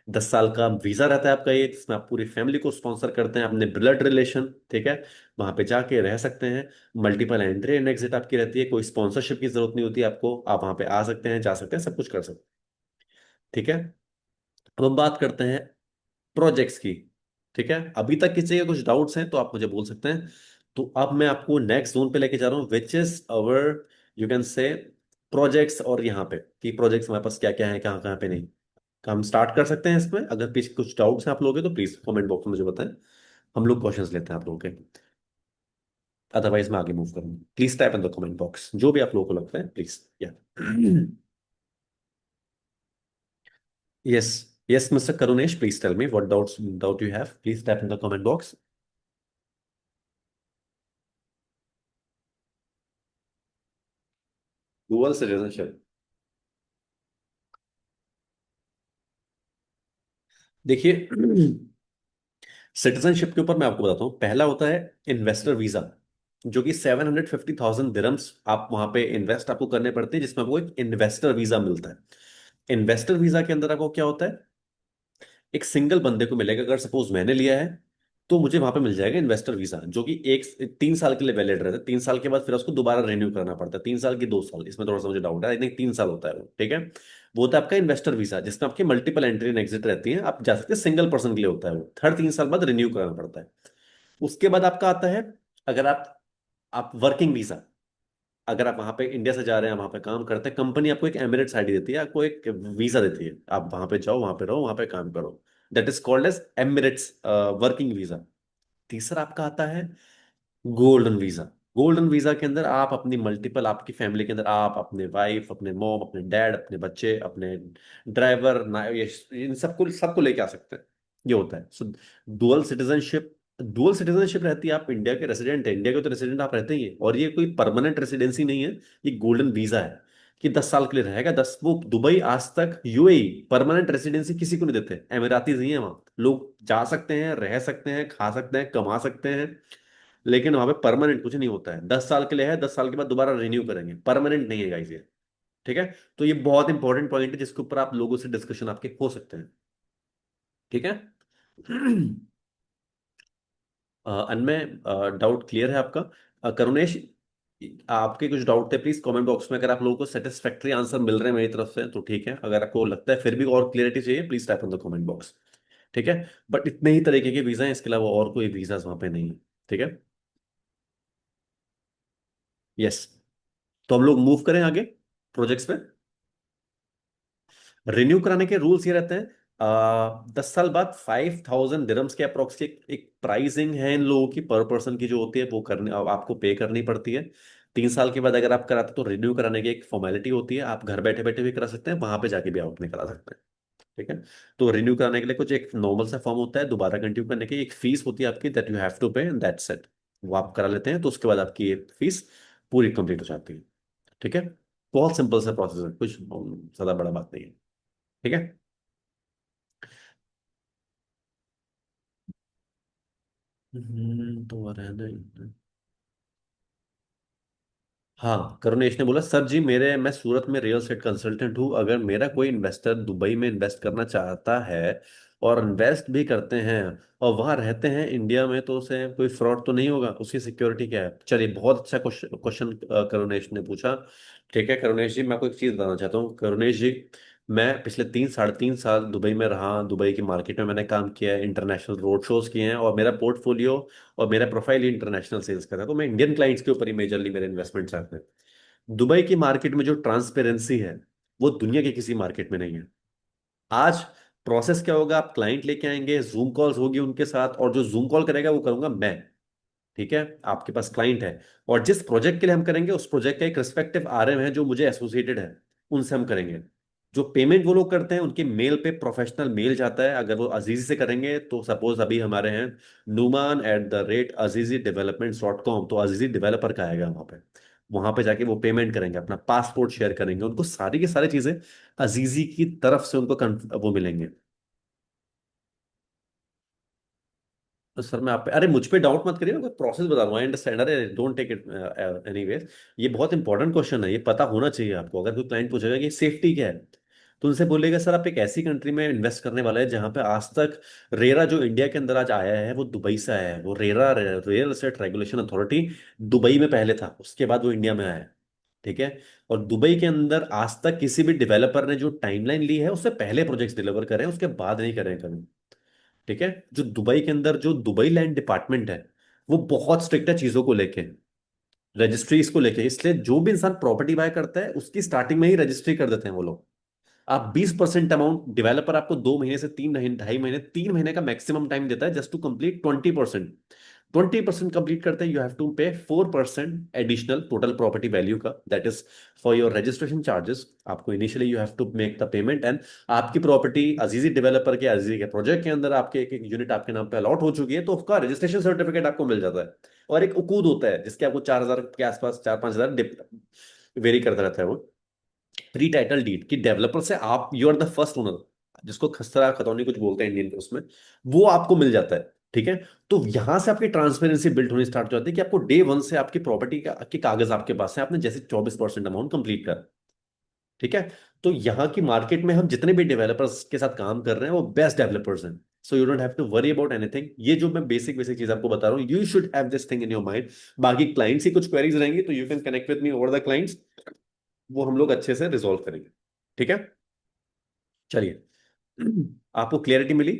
10 साल का वीजा रहता है आपका ये, जिसमें आप पूरी फैमिली को स्पॉन्सर करते हैं, अपने ब्लड रिलेशन। ठीक है। वहां पे जाके रह सकते हैं। मल्टीपल एंट्री एंड एग्जिट आपकी रहती है, कोई स्पॉन्सरशिप की जरूरत नहीं होती आपको, आप वहां पे आ सकते हैं, जा सकते हैं, सब कुछ कर सकते हैं। ठीक है। अब हम बात करते हैं प्रोजेक्ट्स की। ठीक है, अभी तक किसी के कुछ डाउट्स हैं तो आप मुझे बोल सकते हैं। तो अब मैं आपको नेक्स्ट जोन पे लेके जा रहा हूँ, which is our, you can say, projects. और यहाँ पे कि प्रोजेक्ट्स हमारे पास क्या क्या है, कहाँ कहाँ पे नहीं। हम स्टार्ट कर सकते हैं इसमें। अगर पीछे कुछ डाउट्स हैं आप लोगों के तो प्लीज कमेंट बॉक्स में मुझे बताएं, हम लोग क्वेश्चंस लेते हैं आप लोगों के। अदरवाइज मैं आगे मूव करूंगा। Please type in the comment box जो भी आप लोगों को लगता है, प्लीज। या yes, yes mister Karunesh, please tell me what doubt you have, please type in the comment box. Dual citizenship, देखिए, सिटीजनशिप के ऊपर मैं आपको बताता हूँ। पहला होता है इन्वेस्टर वीजा, जो कि 750,000 दिरम्स आप वहां पे इन्वेस्ट आपको करने पड़ते हैं, जिसमें आपको एक इन्वेस्टर वीजा मिलता है। इन्वेस्टर वीजा के अंदर आपको क्या होता है, एक सिंगल बंदे को मिलेगा। अगर सपोज मैंने लिया है तो मुझे वहां पे मिल जाएगा इन्वेस्टर वीजा, जो कि 3 साल के लिए वैलिड रहता है। 3 साल के बाद फिर उसको दोबारा रिन्यू करना पड़ता है। 3 साल की 2 साल, इसमें थोड़ा सा मुझे डाउट है, आई थिंक 3 साल होता है वो। ठीक है। वो होता है आपका इन्वेस्टर वीजा, जिसमें आपकी मल्टीपल एंट्री एंड एग्जिट रहती है, आप जा सकते हैं, सिंगल पर्सन के लिए होता है वो, हर 3 साल बाद रिन्यू कराना पड़ता है। उसके बाद आपका आता है, अगर आप वर्किंग वीजा, अगर आप वहां पे इंडिया से जा रहे हैं, वहां पे काम करते हैं, कंपनी आपको एक एमिरेट्स आईडी देती है, आपको एक वीजा देती है, आप वहां पे जाओ, वहां पे रहो, वहां पे काम करो। That is called as Emirates working visa. तीसरा आपका आता है गोल्डन वीजा। गोल्डन वीजा के अंदर आप अपनी मल्टीपल, आपकी फैमिली के अंदर आप अपने वाइफ, अपने मॉम, अपने डैड, अपने बच्चे, अपने ड्राइवर ना, ये इन सबको सबको लेके आ सकते हैं। ये होता है। सो डुअल सिटीजनशिप, डुअल सिटीजनशिप रहती है, आप इंडिया के रेसिडेंट है, इंडिया के तो रेसिडेंट आप रहते ही हैं, और ये कोई परमानेंट रेसिडेंसी नहीं है। ये गोल्डन वीजा है कि 10 साल के लिए रहेगा। दस, वो दुबई आज तक, यूएई परमानेंट रेसिडेंसी किसी को नहीं देते, एमिरातीज नहीं है वहां, लोग जा सकते हैं, रह सकते हैं, खा सकते हैं, कमा सकते हैं, लेकिन वहां पे परमानेंट कुछ नहीं होता है। 10 साल के लिए है, 10 साल के बाद दोबारा रिन्यू करेंगे, परमानेंट नहीं है गाइस ये। ठीक है। तो ये बहुत इंपॉर्टेंट पॉइंट है, जिसके ऊपर आप लोगों से डिस्कशन आपके हो सकते हैं। ठीक है। अनमेय, डाउट क्लियर है आपका? करुणेश, आपके कुछ डाउट थे, प्लीज कमेंट बॉक्स में। अगर आप लोगों को सेटिस्फैक्ट्री आंसर मिल रहे हैं मेरी तरफ से तो ठीक है, अगर आपको लगता है फिर भी और क्लियरिटी चाहिए, please type in the comment box. ठीक है। बट इतने ही तरीके के वीजा हैं, इसके अलावा और कोई वीजा वहां पे नहीं है। ठीक है। यस। तो हम लोग मूव करें आगे प्रोजेक्ट्स पे। रिन्यू कराने के रूल्स ये रहते हैं, 10 साल बाद 5,000 दिरम्स के अप्रोक्स की एक प्राइसिंग है इन लोगों की, पर पर्सन की जो होती है, वो करने आपको पे करनी पड़ती है। 3 साल के बाद अगर आप कराते तो रिन्यू कराने की एक फॉर्मेलिटी होती है, आप घर बैठे बैठे भी करा सकते हैं, वहां पे जाके भी आप अपने करा सकते हैं। ठीक है। तो रिन्यू कराने के लिए कुछ एक नॉर्मल सा फॉर्म होता है, दोबारा कंटिन्यू करने की एक फीस होती है आपकी, दैट यू हैव टू पे एंड दैट्स इट। वो आप करा लेते हैं तो उसके बाद आपकी ये फीस पूरी कंप्लीट हो जाती है। ठीक है। बहुत सिंपल सा प्रोसेस है, कुछ ज्यादा बड़ा बात नहीं है। ठीक है। तो रहने, हाँ, करुणेश ने बोला, सर जी मैं सूरत में रियल एस्टेट कंसल्टेंट हूँ, अगर मेरा कोई इन्वेस्टर दुबई में इन्वेस्ट करना चाहता है और इन्वेस्ट भी करते हैं और वहां रहते हैं इंडिया में, तो उसे कोई फ्रॉड तो नहीं होगा, उसकी सिक्योरिटी क्या है? चलिए, बहुत अच्छा क्वेश्चन करुणेश ने पूछा। ठीक है करुणेश जी, मैं आपको एक चीज बताना चाहता हूँ। करुणेश जी, मैं पिछले 3 साढ़े 3 साल दुबई में रहा, दुबई की मार्केट में मैंने काम किया है, इंटरनेशनल रोड शोज किए हैं, और मेरा पोर्टफोलियो और मेरा प्रोफाइल ही इंटरनेशनल सेल्स का था, तो मैं इंडियन क्लाइंट्स के ऊपर ही मेजरली मेरे इन्वेस्टमेंट्स आते हैं। दुबई की मार्केट में जो ट्रांसपेरेंसी है वो दुनिया के किसी मार्केट में नहीं है। आज प्रोसेस क्या होगा, आप क्लाइंट लेके आएंगे, जूम कॉल्स होगी उनके साथ, और जो जूम कॉल करेगा वो करूंगा मैं। ठीक है, आपके पास क्लाइंट है, और जिस प्रोजेक्ट के लिए हम करेंगे उस प्रोजेक्ट का एक रिस्पेक्टिव आरएम है जो मुझे एसोसिएटेड है, उनसे हम करेंगे। जो पेमेंट वो लोग करते हैं, उनके मेल पे प्रोफेशनल मेल जाता है। अगर वो अजीजी से करेंगे तो सपोज अभी हमारे हैं numan@azizidevelopments.com, तो अजीजी डेवलपर का आएगा वहां पे। वहां पे जाके वो पेमेंट करेंगे, अपना पासपोर्ट शेयर करेंगे, उनको सारी की सारी चीजें अजीजी की तरफ से उनको वो मिलेंगे। तो सर मैं आप पे, अरे मुझ पे डाउट मत करिए, मैं कोई प्रोसेस बता रहा हूँ, आई अंडरस्टैंड, अरे डोंट टेक इट एनीवेज। ये बहुत इंपॉर्टेंट क्वेश्चन है, ये पता होना चाहिए आपको। अगर कोई क्लाइंट पूछेगा कि सेफ्टी क्या है, तो उनसे बोलेगा सर आप एक ऐसी कंट्री में इन्वेस्ट करने वाला है जहां पे आज तक रेरा, जो इंडिया के अंदर आज आया है, वो दुबई से आया है। वो RERA, real estate regulation authority, Dubai में पहले था, उसके बाद वो इंडिया में आया है। ठीक है, और दुबई के अंदर आज तक किसी भी डेवलपर ने जो टाइमलाइन ली है उससे पहले प्रोजेक्ट्स डिलीवर करें, उसके बाद नहीं करें कभी। ठीक है, जो दुबई के अंदर जो दुबई लैंड डिपार्टमेंट है, वो बहुत स्ट्रिक्ट है चीजों को लेके, रजिस्ट्रीज को लेके। इसलिए जो भी इंसान प्रॉपर्टी बाय करता है उसकी स्टार्टिंग में ही रजिस्ट्री कर देते हैं वो लोग। आप 20% अमाउंट, डिवेलपर आपको 2 महीने से 3 महीने, 2.5 महीने, 3 महीने का मैक्सिमम टाइम देता है जस्ट टू कंप्लीट 20%। 20% कंप्लीट करते हैं, you have to pay 4% additional total property value का, that is for your registration charges. आपको initially you have to make the payment, and आपकी प्रॉपर्टी अजीजी डेवलपर के, Azizi के project के अंदर आपके एक एक यूनिट आपके नाम पे अलॉट हो चुकी है, तो उसका रजिस्ट्रेशन सर्टिफिकेट आपको मिल जाता है। और एक उकूद होता है जिसके आपको 4,000 के आसपास, 4-5 हजार वेरी करता रहता है वो, प्री टाइटल डीड, कि डेवलपर से आप, you are the first owner, जिसको खसरा खतौनी कुछ बोलते हैं इंडियन उसमें, वो आपको मिल जाता है। ठीक है, तो यहां से आपकी ट्रांसपेरेंसी बिल्ड होनी स्टार्ट हो जाती है कि आपको डे वन से आपकी प्रॉपर्टी के कागज आपके पास है, आपने जैसे 24% अमाउंट कंप्लीट कर। ठीक है, तो यहाँ की मार्केट में हम जितने भी डेवलपर्स के साथ काम कर रहे हैं वो बेस्ट डेवलपर्स हैं। So you don't have to worry about anything. ये जो मैं बेसिक बेसिक चीज आपको बता रहा हूँ, you should have this thing in your mind. बाकी क्लाइंट्स की कुछ क्वेरीज रहेंगी तो you can connect with me over the clients, वो हम लोग अच्छे से रिजॉल्व करेंगे। ठीक है, चलिए। आपको क्लियरिटी मिली?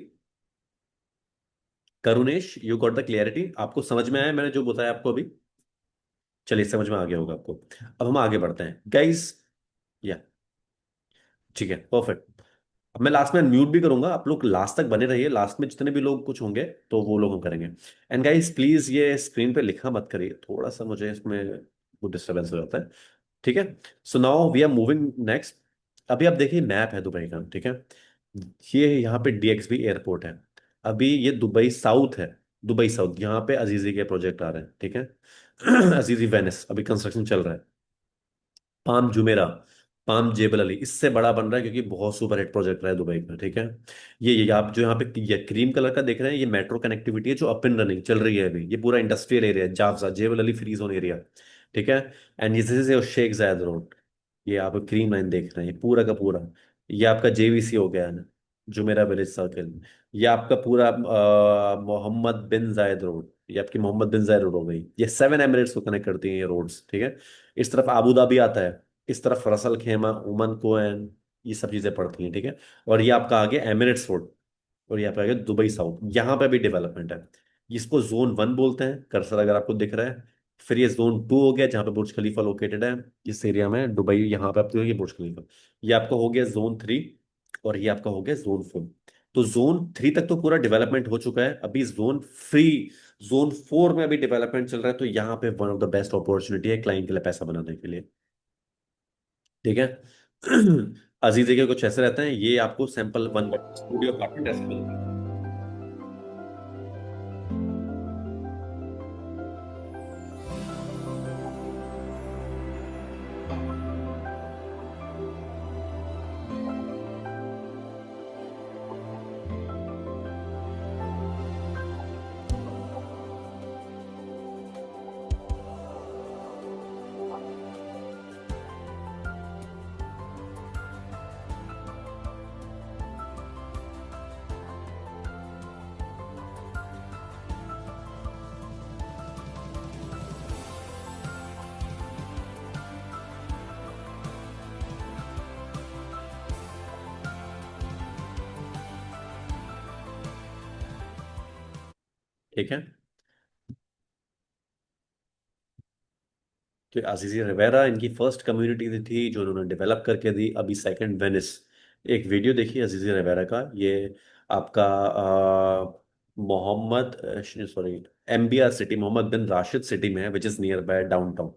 Karunesh, you got the clarity? आपको समझ में आया मैंने जो बताया आपको अभी? चलिए, समझ में आ गया होगा आपको। अब हम आगे बढ़ते हैं गाइस। या, ठीक है, परफेक्ट। अब मैं लास्ट में म्यूट भी करूंगा, आप लोग लास्ट तक बने रहिए, लास्ट में जितने भी लोग कुछ होंगे तो वो लोग हम करेंगे। एंड गाइस प्लीज ये स्क्रीन पे लिखा मत करिए, थोड़ा सा मुझे इसमें वो डिस्टरबेंस हो जाता है। ठीक है, so now we are moving next. अभी आप देखिए मैप है दुबई का। ठीक है, ये यहाँ पे डीएक्सबी एयरपोर्ट है। अभी ये दुबई साउथ है, दुबई साउथ, यहाँ पे अजीजी के प्रोजेक्ट आ रहे हैं। ठीक है, अजीजी वेनिस अभी कंस्ट्रक्शन चल रहा है। पाम जुमेरा, पाम जेबल अली इससे बड़ा बन रहा है क्योंकि बहुत सुपर हिट प्रोजेक्ट रहा है दुबई का। ठीक है, ये आप जो यहाँ पे ये क्रीम कलर का देख रहे हैं, ये मेट्रो कनेक्टिविटी है जो अप एंड रनिंग चल रही है अभी। ये पूरा इंडस्ट्रियल एरिया है, जाफजा जेबल अली फ्री जोन एरिया। ठीक है, एंड ये दिस इज शेख जायद रोड। ये आप क्रीम लाइन देख रहे हैं, ये पूरा का पूरा। ये आपका जेवीसी हो गया है ना, जुमेरा विलेज सर्कल। ये आपका पूरा मोहम्मद बिन जायद रोड, ये आपकी मोहम्मद बिन जायद रोड हो गई। ये 7 एमिरेट्स को कनेक्ट करती हैं ये रोड्स। ठीक है, इस तरफ आबू धाबी आता है, इस तरफ रसल खेमा, ओमान कोएन, ये सब चीजें पड़ती हैं। ठीक है, और ये आपका आगे एमिरेट्स रोड, और यहाँ पे आ गया दुबई साउथ, यहाँ पे भी डेवलपमेंट है। इसको जोन 1 बोलते हैं, कर्सर अगर आपको दिख रहा है। फिर ये जोन 2 हो गया जहाँ पे बुर्ज खलीफा लोकेटेड है, इस एरिया में दुबई, यहाँ पे आपको ये बुर्ज खलीफा। ये आपका हो गया जोन 3, और ये आपका हो गया जोन 4। तो जोन 3 तक तो पूरा डेवलपमेंट हो चुका है, अभी जोन 4 में अभी डेवलपमेंट चल रहा है। तो यहाँ पे one of the best opportunity है क्लाइंट के लिए पैसा बनाने के लिए। ठीक है, अजीज के कुछ ऐसे रहते हैं, ये आपको सैंपल 1 स्टूडियो अपार्टमेंट ऐसे मिलता है। ठीक है। तो अजीजी रिवेरा इनकी फर्स्ट कम्युनिटी थी जो उन्होंने डेवलप करके दी। अभी सेकंड वेनिस, एक वीडियो देखिए अजीजी रिवेरा का, ये आपका Mohammed, sorry, MBR city, Mohammed bin Rashid city में है, which is near by downtown.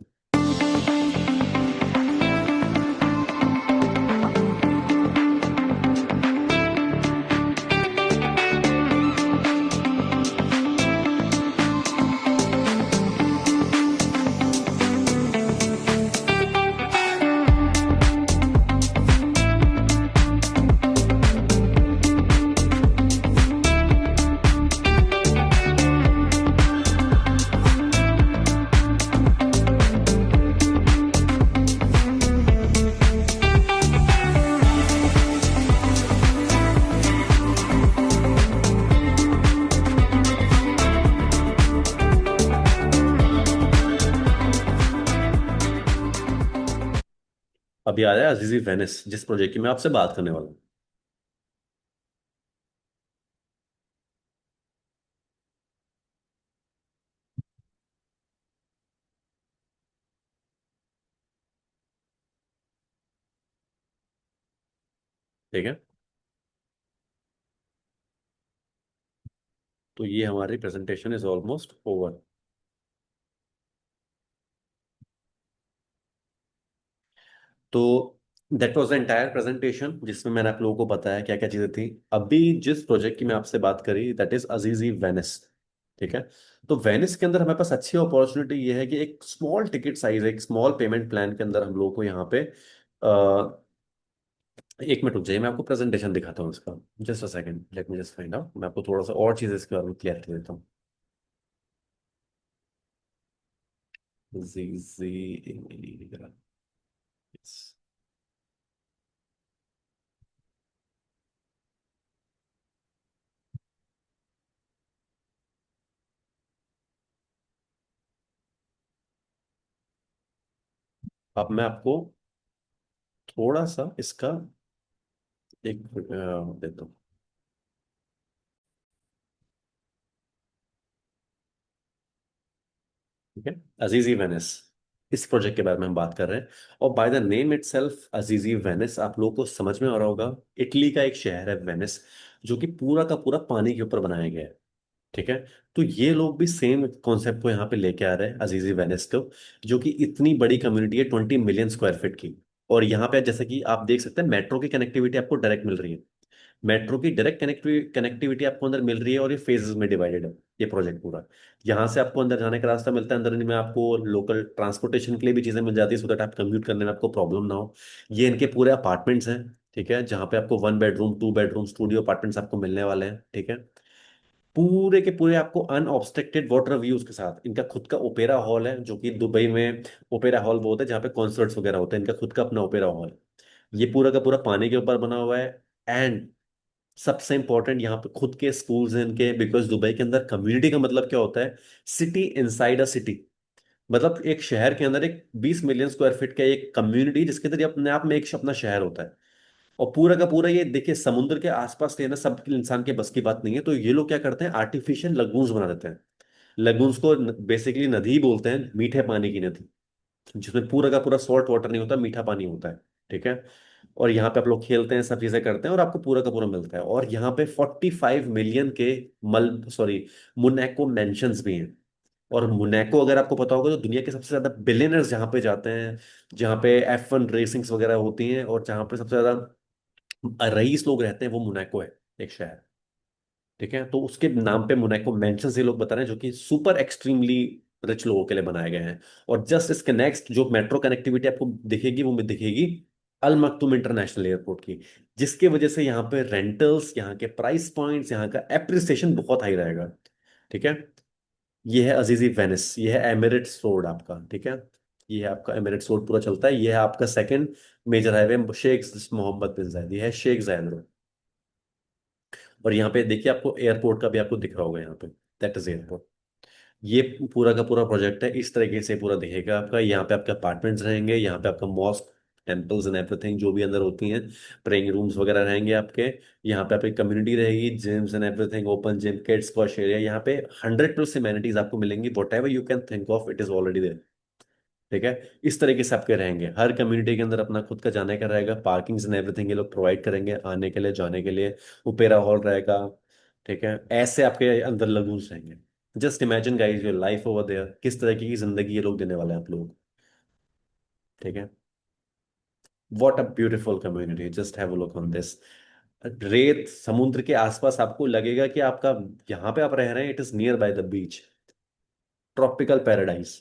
अभी आ रहा है अजीजी वेनिस, जिस प्रोजेक्ट की मैं आपसे बात करने वाला हूँ। ठीक है। तो ये हमारी प्रेजेंटेशन इज ऑलमोस्ट ओवर। तो that was the entire presentation, जिसमें मैंने आप लोगों को बताया क्या क्या चीजें थी। अभी जिस प्रोजेक्ट की मैं आपसे बात करी, दैट इज अजीजी वेनिस। ठीक है। तो वेनिस के अंदर हमारे पास अच्छी अपॉर्चुनिटी ये है कि एक स्मॉल टिकट साइज, एक स्मॉल पेमेंट प्लान के अंदर हम लोगों को यहाँ पे एक मिनट रुक जाइए, मैं आपको प्रेजेंटेशन दिखाता हूँ इसका। Just a second, let me just find out, मैं आपको थोड़ा सा और चीजें इसके बारे में क्लियरिटी देता हूँ। जी जी। अब मैं आपको थोड़ा सा इसका एक देता हूँ। ठीक है। अजीजी वेनिस, इस प्रोजेक्ट के बारे में हम बात कर रहे हैं। और by the name itself अजीजी Venice, आप लोगों को समझ में आ रहा होगा, इटली का एक शहर है वेनिस, जो कि पूरा का पूरा पानी के ऊपर बनाया गया है। ठीक है। तो ये लोग भी सेम कॉन्सेप्ट को यहाँ पे लेके आ रहे हैं, अजीजी वेनिस को, जो कि इतनी बड़ी कम्युनिटी है 20 मिलियन स्क्वायर फीट की। और यहाँ पे जैसे कि आप देख सकते हैं, मेट्रो की कनेक्टिविटी आपको डायरेक्ट मिल रही है। मेट्रो की डायरेक्ट कनेक्टिविटी आपको अंदर मिल रही है, और ये फेजेस में डिवाइडेड है ये प्रोजेक्ट पूरा। यहाँ से आपको अंदर जाने का रास्ता मिलता है, अंदर में आपको लोकल ट्रांसपोर्टेशन के लिए भी चीजें मिल जाती है, सो दैट आप कम्यूट करने में आपको प्रॉब्लम ना हो। ये इनके पूरे अपार्टमेंट्स हैं। ठीक है। जहाँ पे आपको 1 बेडरूम 2 बेडरूम स्टूडियो अपार्टमेंट्स आपको मिलने वाले हैं। ठीक है। पूरे के पूरे आपको अनऑब्स्ट्रक्टेड वाटर व्यूज के साथ। इनका खुद का ओपेरा हॉल है, जो कि दुबई में ओपेरा हॉल बोलते हैं, जहाँ पे कॉन्सर्ट्स वगैरह होते हैं। इनका खुद का अपना ओपेरा हॉल है। ये पूरा का पूरा पानी के ऊपर बना हुआ है। एंड सबसे इंपॉर्टेंट, यहाँ पे खुद के स्कूल्स हैं इनके, बिकॉज दुबई के अंदर कम्युनिटी का मतलब क्या होता है? City inside a city. मतलब एक शहर के अंदर एक 20 मिलियन स्क्वायर फीट का एक कम्युनिटी, जिसके अंदर ये अपने आप में एक अपना शहर होता है। और पूरा का पूरा ये देखिए, समुद्र के आसपास रहना सब इंसान के बस की बात नहीं है। तो ये लोग क्या करते हैं, आर्टिफिशियल लगून्स बना देते हैं। लगून्स को बेसिकली नदी बोलते हैं, मीठे पानी की नदी, जिसमें पूरा का पूरा सॉल्ट वाटर नहीं होता, मीठा पानी होता है। ठीक है। और यहाँ पे आप लोग खेलते हैं, सब चीजें करते हैं, और आपको पूरा का पूरा मिलता है। और यहाँ पे 45 मिलियन के मल सॉरी मोनाको मेंशंस भी हैं। और मोनाको अगर आपको पता होगा, तो दुनिया के सबसे ज्यादा बिलियनर्स जहाँ पे जाते हैं, जहाँ पे F1 रेसिंग्स वगैरह होती हैं, और जहाँ पे सबसे ज्यादा रईस लोग रहते हैं, वो मोनाको है, एक शहर। ठीक है। तो उसके नाम पे मोनाको मेंशन ये लोग बता रहे हैं, जो कि सुपर एक्सट्रीमली रिच लोगों के लिए बनाए गए हैं। और जस्ट इसके नेक्स्ट जो मेट्रो कनेक्टिविटी आपको दिखेगी, वो दिखेगी अल मखतूम इंटरनेशनल एयरपोर्ट की, जिसकी वजह से यहाँ पे रेंटल्स, यहाँ के प्राइस पॉइंट्स, यहाँ का एप्रिसिएशन बहुत हाई रहेगा। ठीक है। ये है अजीजी वेनिस, ये है एमिरेट्स रोड आपका। ठीक है। ये है आपका एमिरेट्स रोड पूरा चलता है। ये है आपका second major highway, Sheikh Mohammed bin Zayed, ये है शेख जायद रोड। और यहाँ पे देखिए, आपको एयरपोर्ट का भी आपको दिख रहा होगा यहाँ पे, दैट इज एयरपोर्ट। ये पूरा का पूरा प्रोजेक्ट है, इस तरीके से पूरा दिखेगा आपका। यहाँ पे आपके अपार्टमेंट्स रहेंगे, यहाँ पे आपका मॉस्क, टेम्पल्स एंड एवरीथिंग जो भी अंदर होती हैं, प्रेइंग रूम्स वगैरह रहेंगे आपके। यहाँ पे आपकी कम्युनिटी रहेगी, gyms and everything, open gym, kids squash area. यहाँ पे 100+ एमेनिटीज आपको मिलेंगी, whatever you can think of it is already there. ठीक है, इस तरीके से आपके रहेंगे। हर कम्युनिटी के अंदर अपना खुद का जाने का रहेगा, पार्किंग्स एंड एवरीथिंग ये लोग प्रोवाइड करेंगे आने के लिए जाने के लिए। ओपेरा हॉल रहेगा। ठीक है, ऐसे आपके अंदर लगून्स रहेंगे। Just imagine guys your life over there, किस तरह की जिंदगी ये लोग देने वाले हैं आप लोग। ठीक है, what a beautiful community, just have a look on this. रेत समुद्र के आसपास आपको लगेगा कि आपका यहाँ पे आप रह रहे हैं, it is near by the beach, tropical paradise,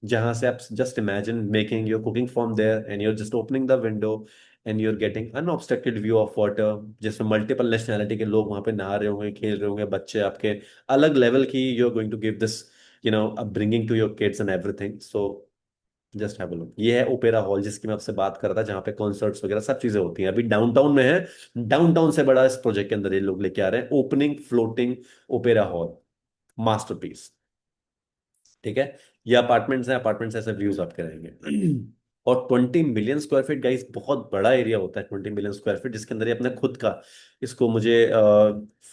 जहां से आप just imagine making your cooking from there and you're just opening the window and you're getting unobstructed view of water, जिसमें मल्टीपल नेशनैलिटी के लोग वहां पे नहा रहे होंगे, खेल रहे होंगे, बच्चे आपके अलग लेवल की, you are going to give this upbringing to your kids and everything. So just have a look. ये है ओपेरा हॉल जिसकी मैं आपसे बात कर रहा था, जहाँ पे कॉन्सर्ट्स वगैरह सब चीजें होती हैं। अभी डाउनटाउन में है, डाउनटाउन से बड़ा इस प्रोजेक्ट के अंदर ये लोग लेके आ रहे हैं, opening floating opera hall, masterpiece. ठीक है, ये अपार्टमेंट्स हैं, अपार्टमेंट्स ऐसे व्यूज आपके रहेंगे। और 20 मिलियन स्क्वायर फीट गाइस, बहुत बड़ा एरिया होता है 20 मिलियन स्क्वायर फीट, जिसके अंदर ये अपने खुद का, इसको मुझे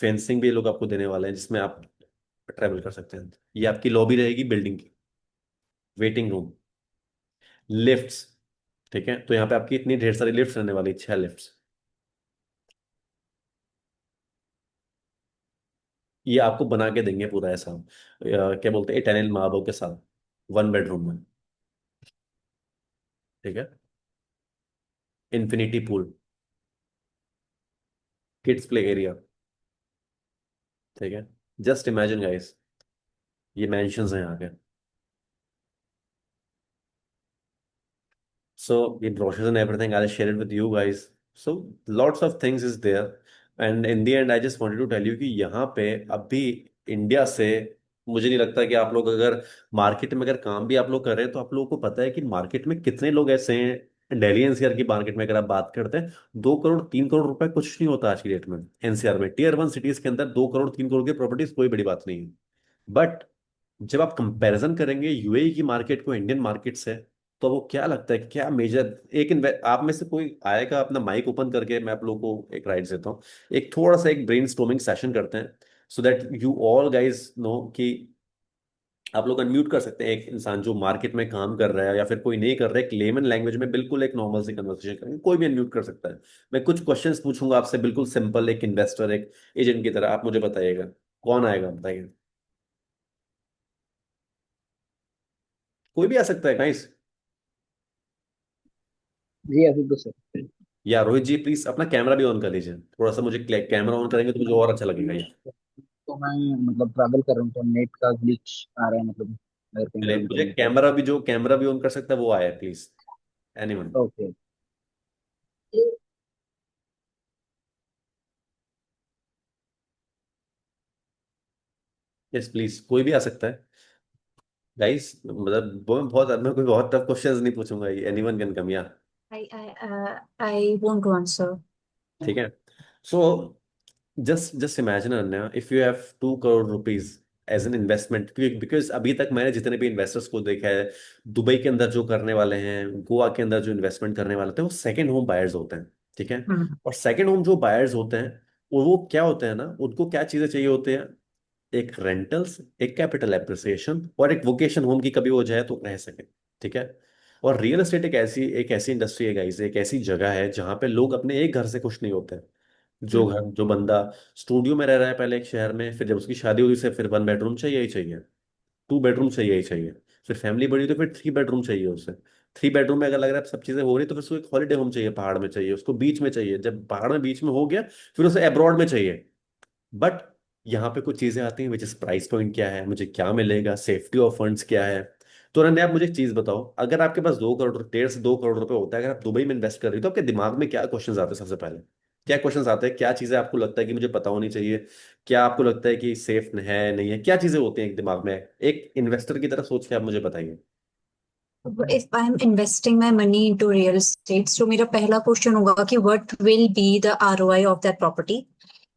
फेंसिंग भी ये लोग आपको देने वाले हैं, जिसमें आप ट्रेवल कर सकते हैं। ये आपकी लॉबी रहेगी बिल्डिंग की, वेटिंग रूम, लिफ्ट्स। ठीक है, तो यहाँ पे आपकी इतनी ढेर सारी लिफ्ट्स रहने वाली, 6 लिफ्ट्स। ये आपको बना के देंगे पूरा ऐसा, क्या बोलते हैं, इटालियन मार्बल के साथ, 1 बेडरूम में। ठीक है, infinity pool, kids play area. ठीक है, जस्ट इमेजिन गाइस, ये मैंशंस हैं यहाँ के। So in brochures and everything, I'll share it with you guys. So lots of things is there. And in the end, I just wanted to tell you कि यहाँ पे अभी India से, मुझे नहीं लगता कि आप लोग अगर मार्केट में अगर काम भी आप लोग कर रहे हैं, तो आप लोगों को पता है कि मार्केट में कितने लोग ऐसे हैं। दिल्ली एनसीआर की मार्केट में अगर आप बात करते हैं, 2 करोड़ 3 करोड़ रुपए कुछ नहीं होता आज की डेट में। एनसीआर में टीयर 1 सिटीज के अंदर 2 करोड़ 3 करोड़ की प्रॉपर्टीज कोई बड़ी बात नहीं है। बट जब आप कंपैरिजन करेंगे यूएई की मार्केट को इंडियन मार्केट से, तो वो क्या लगता है, क्या मेजर, आप में से कोई आएगा अपना माइक ओपन करके, मैं आप लोगों को एक राइट देता हूँ, एक थोड़ा सा एक ब्रेन स्टॉर्मिंग सेशन करते हैं, so that you all guys know कि आप लोग अनम्यूट कर सकते हैं एक इंसान जो मार्केट में काम कर रहा है, या फिर कोई नहीं कर रहा है, एक लेमन लैंग्वेज में बिल्कुल एक नॉर्मल सी कन्वर्सेशन करेंगे, कोई भी अनम्यूट कर सकता है। मैं कुछ क्वेश्चंस पूछूंगा आपसे, बिल्कुल सिंपल, एक इन्वेस्टर एक एजेंट की तरह, आप मुझे बताइएगा कौन आएगा, बताइए। कोई भी आ सकता है गाइस। जी अभी तो सर। या रोहित जी प्लीज अपना कैमरा भी ऑन कर लीजिए, थोड़ा सा मुझे कैमरा ऑन करेंगे तो मुझे और अच्छा लगेगा ये। तो मैं मतलब ट्रैवल कर रहा हूँ तो नेट का ग्लिच आ रहा है, मतलब अगर कहीं चलिए, रन मुझे करूँ तो। कैमरा भी, जो कैमरा भी ऑन कर सकता है वो आया please, anyone. Okay. Yes please, कोई भी आ सकता है गाइस, मतलब वो मैं कोई बहुत टफ क्वेश्चंस नहीं पूछूंगा, एनीवन कैन कम, या। I want to answer. ठीक है, so just imagine Ananya, if you have 2 crore rupees as an investment, because अभी तक मैंने जितने भी इन्वेस्टर्स को देखा है, दुबई के अंदर जो करने वाले हैं, गोवा के अंदर जो इन्वेस्टमेंट करने वाले थे, वो सेकंड होम बायर्स होते हैं। ठीक है, Hmm. और सेकंड होम जो बायर्स होते हैं, वो क्या होते हैं ना, उनको क्या चीजें चाहिए होती हैं, एक रेंटल्स, एक कैपिटल एप्रिसिएशन, और एक वोकेशन होम की कभी हो जाए तो रह सके। ठीक है, और रियल एस्टेट एक ऐसी इंडस्ट्री है गाइस, एक ऐसी जगह है जहां पे लोग अपने एक घर से खुश नहीं होते। Hmm. जो बंदा स्टूडियो में रह रहा है पहले एक शहर में, फिर जब उसकी शादी हुई उसे फिर 1 बेडरूम चाहिए ही चाहिए, 2 बेडरूम चाहिए ही चाहिए, फिर फैमिली बड़ी तो फिर 3 बेडरूम चाहिए उसे। 3 बेडरूम में अगर लग रहा है सब चीजें हो रही, तो फिर उसको एक हॉलिडे होम चाहिए, पहाड़ में चाहिए, उसको बीच में चाहिए, जब पहाड़ में बीच में हो गया, फिर उसे अब्रॉड में चाहिए। बट यहाँ पे कुछ चीजें आती हैं, विच इज प्राइस पॉइंट क्या है, मुझे क्या मिलेगा, सेफ्टी ऑफ फंड्स क्या है। तो अनन्या, आप मुझे एक चीज बताओ, अगर आपके पास 2 करोड़, 1.5 से 2 करोड़ रुपए होता है, अगर आप दुबई में इन्वेस्ट कर रही हो, तो आपके दिमाग में क्या क्वेश्चंस आते हैं सबसे पहले, क्या क्वेश्चंस आते हैं, क्या चीजें आपको लगता है कि मुझे पता होनी चाहिए, क्या आपको लगता है कि सेफ है नहीं है, क्या चीजें होती हैं एक दिमाग में, एक इन्वेस्टर की तरह सोच के आप मुझे बताइए। If I'm investing my money into real estate, so मेरा पहला क्वेश्चन होगा कि what will be the ROI of that property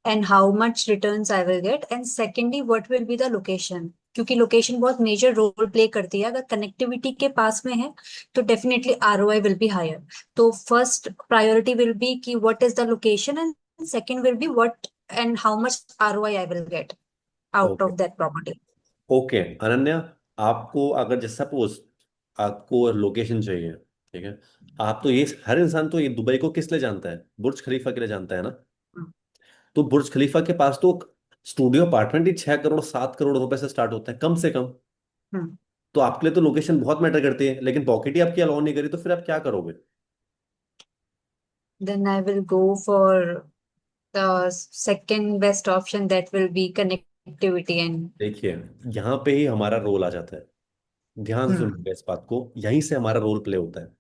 and how much returns I will get, and secondly what will be the location, क्योंकि location बहुत मेजर role play करती है। अगर कनेक्टिविटी के पास में है तो definitely ROI will be higher. तो फर्स्ट प्रायोरिटी विल बी कि what is the location, and second will be what and how much ROI I will get out okay. Of that property. Okay Ananya, आपको अगर जैसे suppose आपको location चाहिए, ठीक है, आप तो ये हर इंसान तो ये दुबई को किस लिए जानता है? बुर्ज खलीफा के लिए जानता है ना। तो बुर्ज खलीफा के पास तो स्टूडियो अपार्टमेंट ही 6 करोड़ 7 करोड़ रुपए से स्टार्ट होता है कम से कम। तो आपके लिए तो लोकेशन बहुत मैटर करती है, लेकिन पॉकेट ही आपकी अलाउ नहीं करी, तो फिर आप क्या करोगे? Then I will go for the second best option, that will be connectivity and देखिए, यहाँ पे ही हमारा रोल आ जाता है। ध्यान से hmm, सुनिएगा इस बात को, यहीं से हमारा रोल प्ले होता है।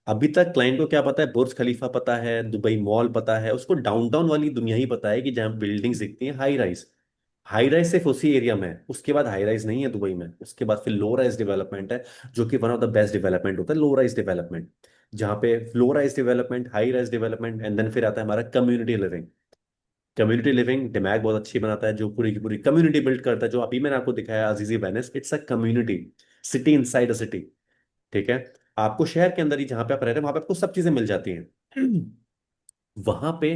अभी तक क्लाइंट को क्या पता है? बुर्ज खलीफा पता है, दुबई मॉल पता है, उसको डाउनटाउन वाली दुनिया ही पता है कि जहाँ बिल्डिंग्स दिखती हैं हाई राइज। हाई राइज सिर्फ उसी एरिया में है, उसके बाद हाई राइज नहीं है दुबई में। उसके बाद फिर लो राइज डेवलपमेंट है, जो कि one of the best development होता है, लो राइज डेवलपमेंट। जहाँ पे low rise development, high rise development, and then फिर आता है हमारा कम्युनिटी लिविंग। कम्युनिटी लिविंग दिमाग बहुत अच्छी बनाता है, जो पूरी की पूरी कम्युनिटी बिल्ड करता है। जो अभी मैंने आपको दिखाया अजीजी Venice, it's a community, city inside a city. ठीक है, आपको शहर के अंदर ही जहां पे आप रह रहे हैं वहां पे आपको सब चीजें मिल जाती हैं। वहां पे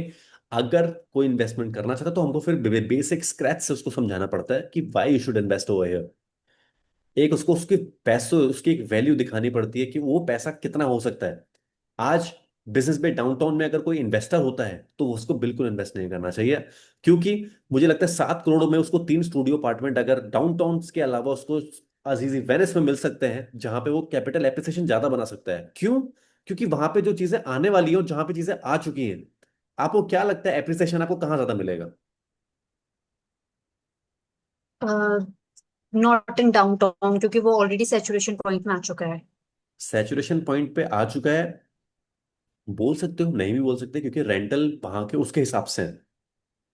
अगर कोई इन्वेस्टमेंट करना चाहता है तो हमको फिर बेसिक स्क्रैच से उसको समझाना पड़ता है कि why you should invest over here. एक उसको उसके पैसों उसकी एक वैल्यू दिखानी पड़ती है कि वो पैसा कितना हो सकता है। आज बिजनेस में डाउनटाउन में अगर कोई इन्वेस्टर होता है तो उसको बिल्कुल इन्वेस्ट नहीं करना चाहिए, क्योंकि मुझे लगता है 7 करोड़ में उसको 3 स्टूडियो अपार्टमेंट अगर डाउनटाउन के अलावा उसको अजीजी वेनिस में मिल सकते हैं, जहां पे वो कैपिटल एप्रिसिएशन ज्यादा बना सकता है। क्यों? क्योंकि वहां पे जो चीजें आने वाली हैं और जहां पे चीजें आ चुकी हैं, आपको क्या लगता है एप्रिसिएशन आपको कहाँ ज्यादा मिलेगा? नॉट इन डाउनटाउन, क्योंकि वो ऑलरेडी सैचुरेशन पॉइंट में आ चुका है। सैचुरेशन पॉइंट पे आ चुका है, बोल सकते हो, नहीं भी बोल सकते, क्योंकि रेंटल वहां के उसके हिसाब से है।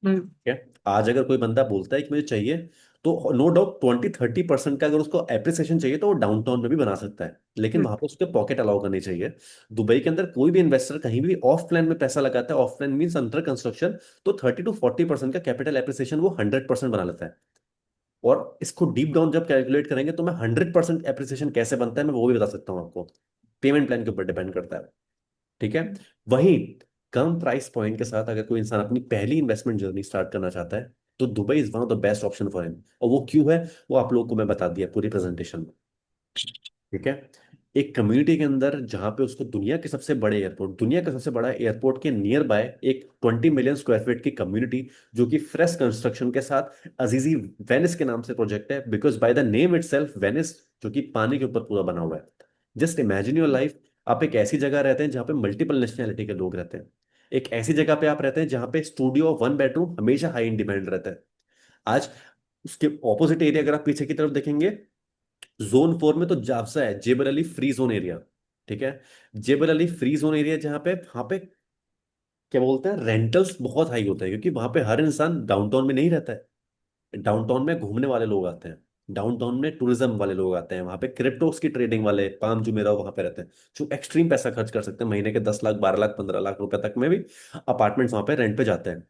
हम्म। ठीक है, आज अगर कोई बंदा बोलता है कि मुझे चाहिए, तो नो डाउट 20-30% का अगर उसको एप्रिसिएशन चाहिए तो वो डाउनटाउन में भी बना सकता है, लेकिन वहां पे उसके पॉकेट अलाउ करनी चाहिए। दुबई के अंदर कोई भी इन्वेस्टर कहीं भी ऑफ प्लान में पैसा लगाता है, of plan mean under construction, तो 30-40% का कैपिटल एप्रिसिएशन वो 100% बना लेता है। और इसको डीप डाउन जब कैलकुलेट करेंगे तो मैं 100% एप्रिसिएशन कैसे बनता है मैं वो भी बता सकता हूँ आपको। पेमेंट प्लान के ऊपर डिपेंड करता है। ठीक है, वहीं कम प्राइस पॉइंट के साथ अगर कोई इंसान अपनी पहली इन्वेस्टमेंट जर्नी स्टार्ट करना चाहता है तो Dubai is one of the best option for him. और वो क्यों है, वो आप लोगों को मैं बता दिया पूरी प्रेजेंटेशन में। ठीक है, एक कम्युनिटी के अंदर जहां पे उसको दुनिया का सबसे बड़ा एयरपोर्ट के नियर बाय एक 20 मिलियन स्क्वायर फीट की कम्युनिटी, जो कि फ्रेश कंस्ट्रक्शन के साथ अजीजी वेनिस के नाम से प्रोजेक्ट है, because by the name it self Venice, जो कि पानी के ऊपर पूरा बना हुआ है। जस्ट इमेजिन योर लाइफ, आप एक ऐसी जगह रहते हैं जहाँ पे मल्टीपल नेशनैलिटी के लोग रहते हैं। एक ऐसी जगह पे आप रहते हैं जहाँ पे स्टूडियो 1 बेडरूम हमेशा हाई इन डिमांड रहता है। आज उसके ऑपोजिट एरिया अगर आप पीछे की तरफ देखेंगे, जोन 4 में तो जाफसा है, जेबल अली फ्री जोन एरिया। ठीक है, जेबल अली फ्री जोन एरिया, जहाँ पे वहां पे क्या बोलते हैं, रेंटल्स बहुत हाई होता है, क्योंकि वहां पे हर इंसान डाउनटाउन में नहीं रहता है। डाउनटाउन में घूमने वाले लोग आते हैं, डाउनटाउन में टूरिज्म वाले लोग आते हैं, वहां पे क्रिप्टोस की ट्रेडिंग वाले पाम जुमेराव वहां पे रहते हैं, जो एक्सट्रीम पैसा खर्च कर सकते हैं, महीने के 10 लाख 12 लाख 15 लाख रुपए तक में भी अपार्टमेंट्स वहां पे रेंट पे जाते हैं।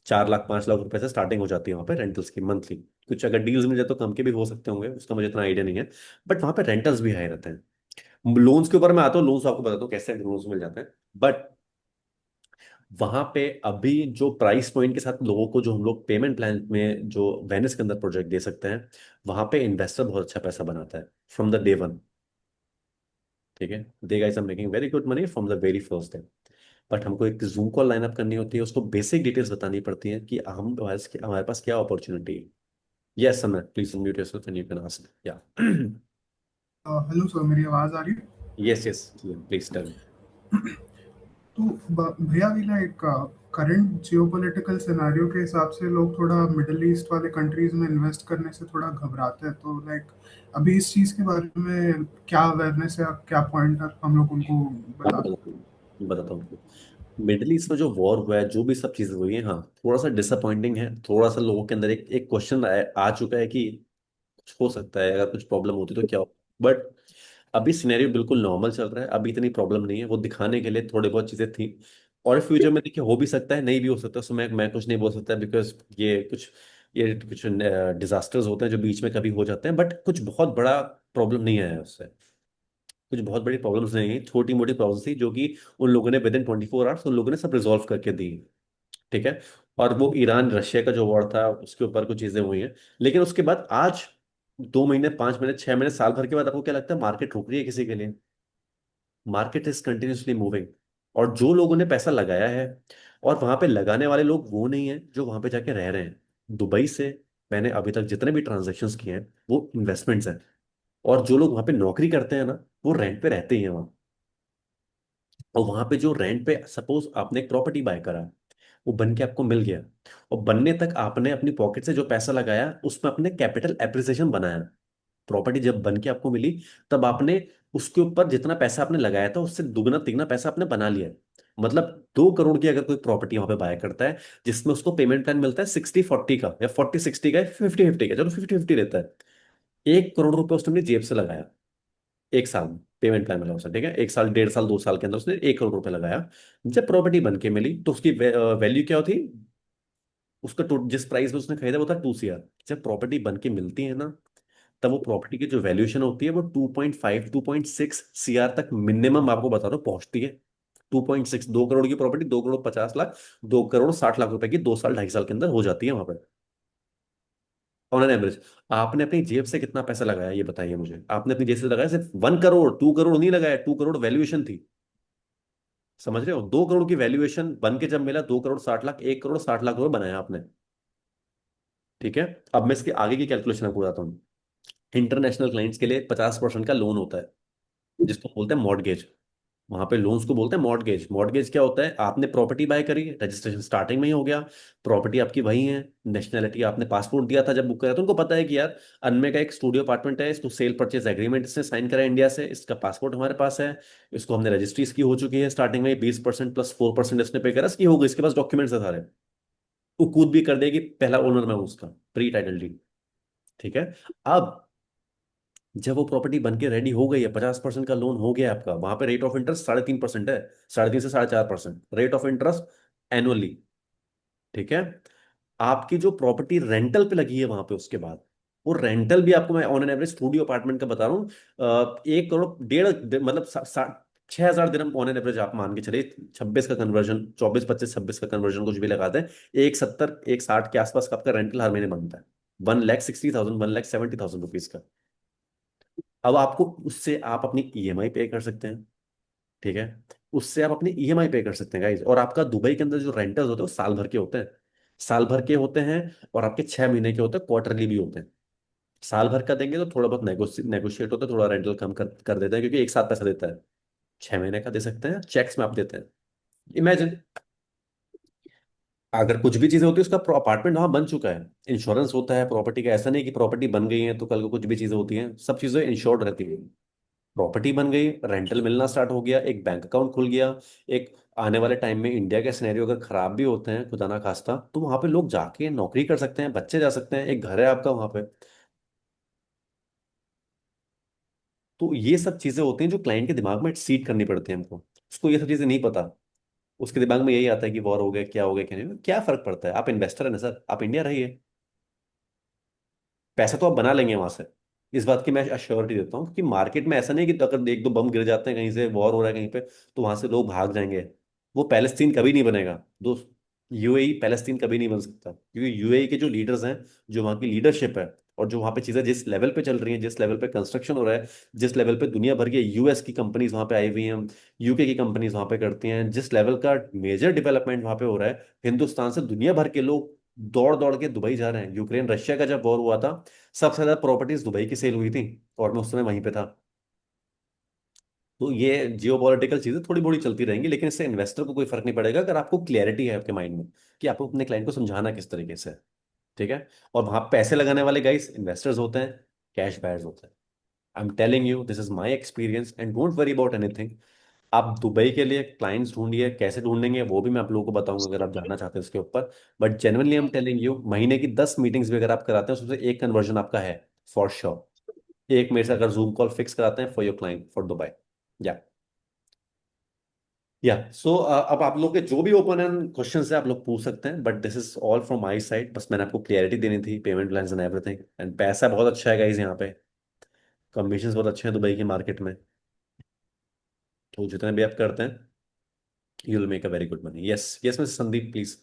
4 लाख 5 लाख रुपए से स्टार्टिंग हो जाती है वहां पे रेंटल्स की मंथली। कुछ अगर डील्स मिल जाए तो कम के भी हो सकते होंगे, उसका मुझे इतना आइडिया नहीं है, बट वहां पे रेंटल्स भी हाई रहते हैं। लोन्स के ऊपर मैं आता हूँ, लोन्स आपको बताता हूँ कैसे लोन्स मिल जाते हैं। बट वहां पे अभी जो प्राइस पॉइंट के साथ लोगों को जो हम लोग पेमेंट प्लान में जो वेनिस के अंदर प्रोजेक्ट दे सकते हैं, वहां पे इन्वेस्टर बहुत अच्छा पैसा बनाता है फ्रॉम द डे वन। ठीक है, they guys are making very good money from the very first day. But हमको एक जूम कॉल लाइनअप करनी होती है, उसको बेसिक डिटेल्स बतानी पड़ती है कि हम हमारे पास क्या अपॉर्चुनिटी है। Yes Samay, please unmute yourself and you can ask. या हेलो सर, मेरी आवाज़ आ रही है? Yes yes, please tell. तो भैया अभी लाइक करंट जियोपॉलिटिकल सिनेरियो के हिसाब से लोग थोड़ा मिडिल ईस्ट वाले कंट्रीज में इन्वेस्ट करने से थोड़ा घबराते हैं, तो लाइक अभी इस चीज़ के बारे में क्या अवेयरनेस है, क्या पॉइंटर हम लोग उनको हाँ, बता बताता हूँ बताता हूँ। मिडिल ईस्ट में जो वॉर हुआ है, जो भी सब चीजें हुई हैं, हाँ थोड़ा सा डिसअपॉइंटिंग है। थोड़ा सा लोगों के अंदर एक क्वेश्चन आ चुका है कि कुछ हो सकता है, अगर कुछ प्रॉब्लम होती तो क्या हो। बट अभी सिनेरियो बिल्कुल नॉर्मल चल रहा है, अभी इतनी प्रॉब्लम नहीं है। वो दिखाने के लिए थोड़ी बहुत चीजें थी, और फ्यूचर में देखिए हो भी सकता है, नहीं भी हो सकता, उसमें मैं कुछ नहीं बोल सकता, बिकॉज ये कुछ ये कुछ डिजास्टर्स होते हैं जो बीच में कभी हो जाते हैं, बट कुछ बहुत बड़ा प्रॉब्लम नहीं आया उससे। कुछ बहुत बड़ी प्रॉब्लम्स नहीं है, छोटी मोटी प्रॉब्लम्स थी जो कि उन लोगों ने विद इन 24 आवर्स उन लोगों ने सब रिजॉल्व करके दी। ठीक है। और वो ईरान रशिया का जो वॉर था उसके ऊपर कुछ चीजें हुई हैं। लेकिन उसके बाद आज 2 महीने, 5 महीने, 6 महीने, साल भर के बाद आपको क्या लगता है मार्केट रुक रही है किसी के लिए? Market is continuously moving. और जो लोगों ने पैसा लगाया है, और वहां पे लगाने वाले लोग वो नहीं है जो वहां पे जाके रह रहे हैं। दुबई से मैंने अभी तक जितने भी ट्रांजेक्शन्स किए हैं वो इन्वेस्टमेंट्स हैं। और जो लोग वहां पे नौकरी करते हैं ना, वो रेंट पे रहते ही हैं वहां। और वहां पे जो रेंट पे सपोज आपने एक प्रॉपर्टी बाय करा, वो बन के आपको मिल गया, और बनने तक आपने अपनी पॉकेट से जो पैसा लगाया उसमें अपने कैपिटल एप्रिसिएशन बनाया। प्रॉपर्टी जब बन के आपको मिली, तब आपने उसके ऊपर जितना पैसा आपने लगाया था उससे दुगना तिगना पैसा आपने बना लिया। मतलब 2 करोड़ की अगर कोई प्रॉपर्टी वहां पे बाय करता है, जिसमें उसको पेमेंट प्लान मिलता है 60-40 का, या 40-60 का, या 50-50 का, चलो 50-50 रहता है। 1 करोड़ रुपए उसने अपनी जेब से लगाया, एक साल में पेमेंट प्लान मिला उसे। ठीक है, 1 साल, 1.5 साल, 2 साल के अंदर उसने 1 करोड़ रुपए लगाया। जब प्रॉपर्टी बन के मिली तो उसकी वैल्यू क्या होती? उसका जिस प्राइस में उसने खरीदा वो था 2 CR। जब प्रॉपर्टी बन के मिलती है ना, तब वो प्रॉपर्टी की जो वैल्यूएशन होती है वो 2.5, 2.6 CR तक मिनिमम, आपको बता रहा हूँ, पहुंचती है। 2.6, 2 करोड़ की प्रॉपर्टी 2 करोड़ 50 लाख, 2 करोड़ 60 लाख रुपए की 2 साल, 2.5 साल के अंदर हो जाती है वहां पर, ऑन एन एवरेज। आपने अपनी जेब से कितना पैसा लगाया ये बताइए मुझे? आपने अपनी जेब से लगाया सिर्फ 1 करोड़, 2 करोड़ नहीं लगाया, 2 करोड़ वैल्यूएशन थी। समझ रहे हो? 2 करोड़ की वैल्यूएशन बन के जब मिला, 2 करोड़ 60 लाख, 1 करोड़ 60 लाख रुपए बनाया आपने। ठीक है। अब मैं इसके आगे की कैलकुलेशन आपको बताता हूँ। इंटरनेशनल क्लाइंट्स के लिए 50% का लोन होता है, जिसको बोलते हैं मॉर्गेज। वहां पे लोन्स को बोलते हैं मॉर्गेज। मॉर्गेज क्या होता है? आपने प्रॉपर्टी बाय करी, रजिस्ट्रेशन स्टार्टिंग में ही हो गया, प्रॉपर्टी आपकी वही है, नेशनैलिटी आपने पासपोर्ट दिया था जब बुक करा, तो उनको पता है कि यार अनमे का एक स्टूडियो अपार्टमेंट है, इसको सेल परचेज एग्रीमेंट इसने साइन करा है इंडिया से, इसका पासपोर्ट हमारे पास है, इसको हमने रजिस्ट्री इसकी हो चुकी है, स्टार्टिंग में 20% प्लस 4% इसने पे करा, इसकी हो गई, इसके पास डॉक्यूमेंट्स है सारे। वो कूद भी कर देगी, पहला ओनर मैं हूं उसका, प्री टाइटल डीड। ठीक है। अब जब वो प्रॉपर्टी बन के रेडी हो गई है, 50% का लोन हो गया है आपका, वहां पे रेट ऑफ इंटरेस्ट 3.5% है, 3.5 से 4.5% रेट ऑफ इंटरेस्ट एनुअली। ठीक है। आपकी जो प्रॉपर्टी रेंटल पे लगी है वहां पे, उसके बाद वो रेंटल भी आपको, मैं on an average studio apartment का बता रहा हूँ, 1 करोड़ 1.5, मतलब 6,000 दिरहम ऑन एन एवरेज आप मान के चले। 26 का कन्वर्जन, 24, 25, 26 का कन्वर्जन कुछ भी लगाते हैं, 1.70, 1.60 के आसपास का आपका रेंटल हर महीने बनता है। 1,60,000, 1,70,000 रुपीज का। अब आपको उससे आप अपनी ईएमआई पे कर सकते हैं। ठीक है। उससे आप अपनी ईएमआई पे कर सकते हैं गाइज। और आपका दुबई के अंदर जो रेंटल्स होते हैं वो साल भर के होते हैं, साल भर के होते हैं। और आपके 6 महीने के होते हैं, क्वार्टरली भी होते हैं। साल भर का देंगे तो थोड़ा बहुत नेगोशिएट होता है, थोड़ा रेंटल कम कर देते हैं, क्योंकि एक साथ पैसा देता है। 6 महीने का दे सकते हैं, चेक्स में आप देते हैं। इमेजिन, अगर कुछ भी चीजें होती है, उसका अपार्टमेंट वहां बन चुका है, इंश्योरेंस होता है प्रॉपर्टी का। ऐसा नहीं कि प्रॉपर्टी बन गई है तो कल को कुछ भी चीजें होती हैं, सब चीजें इंश्योर्ड रहती है। प्रॉपर्टी बन गई, रेंटल मिलना स्टार्ट हो गया, एक बैंक अकाउंट खुल गया। एक आने वाले टाइम में इंडिया के सिनेरियो अगर खराब भी होते हैं, खुदा ना खास्ता, तो वहां पे लोग जाके नौकरी कर सकते हैं, बच्चे जा सकते हैं, एक घर है आपका वहां पे। तो ये सब चीजें होती हैं जो क्लाइंट के दिमाग में सीड करनी पड़ती है हमको। उसको ये सब चीजें नहीं पता। उसके दिमाग में यही आता है कि वॉर हो गया, क्या हो गया, क्या नहीं, क्या फर्क पड़ता है? आप इन्वेस्टर है ना सर, आप इंडिया रहिए, पैसा तो आप बना लेंगे वहां से। इस बात की मैं अश्योरिटी देता हूँ, क्योंकि मार्केट में ऐसा नहीं कि अगर एक दो बम गिर जाते हैं कहीं से, वॉर हो रहा है कहीं पे, तो वहां से लोग भाग जाएंगे। वो पैलेस्तीन कभी नहीं बनेगा दोस्त। यूएई पैलेस्तीन कभी नहीं बन सकता, क्योंकि यूएई के जो लीडर्स हैं, जो वहाँ की लीडरशिप है, और जो वहाँ पे चीजें जिस लेवल पे चल रही हैं, जिस लेवल पे कंस्ट्रक्शन हो रहा है, जिस लेवल पे दुनिया भर के यूएस की कंपनीज वहाँ पे आई हुई हैं, यूके की कंपनीज वहाँ पे करती हैं, जिस लेवल का मेजर डेवलपमेंट वहाँ पे हो रहा है, हिंदुस्तान से दुनिया भर के लोग दौड़ दौड़ के दुबई जा रहे हैं। यूक्रेन रशिया का जब वॉर हुआ था, सबसे ज्यादा प्रॉपर्टीज दुबई की सेल हुई थी, और मैं उस समय वहीं पे था। तो ये जियो पॉलिटिकल चीजें थोड़ी बड़ी चलती रहेंगी, लेकिन इससे इन्वेस्टर को कोई फर्क नहीं पड़ेगा, अगर आपको क्लियरिटी है आपके माइंड में कि आपको अपने क्लाइंट को समझाना किस तरीके से है। ठीक है। और वहां पैसे लगाने वाले गाइस इन्वेस्टर्स होते हैं, कैश बायर्स होते हैं। I am telling you, this is my experience, and don't worry about anything. आप दुबई के लिए क्लाइंट्स ढूंढिए, कैसे ढूंढेंगे वो भी मैं आप लोगों को बताऊंगा अगर आप जानना चाहते हैं इसके ऊपर। But genuinely I am telling you, महीने की 10 मीटिंग्स भी अगर आप कराते हैं, उसमें से एक कन्वर्जन आपका है, फॉर श्योर। एक मेरे से अगर जूम कॉल फिक्स कराते हैं for your client for Dubai, या या सो अब आप लोग के जो भी ओपन एंड क्वेश्चंस है आप लोग पूछ सकते हैं, but this is all from my side. बस मैंने आपको क्लियरिटी देनी थी, payment plans and everything, and पैसा बहुत अच्छा है गाइस यहाँ पे। कमीशंस बहुत अच्छे हैं दुबई की मार्केट में, तो जितने भी आप करते हैं you will make a very good money. Yes yes mister Sandeep please.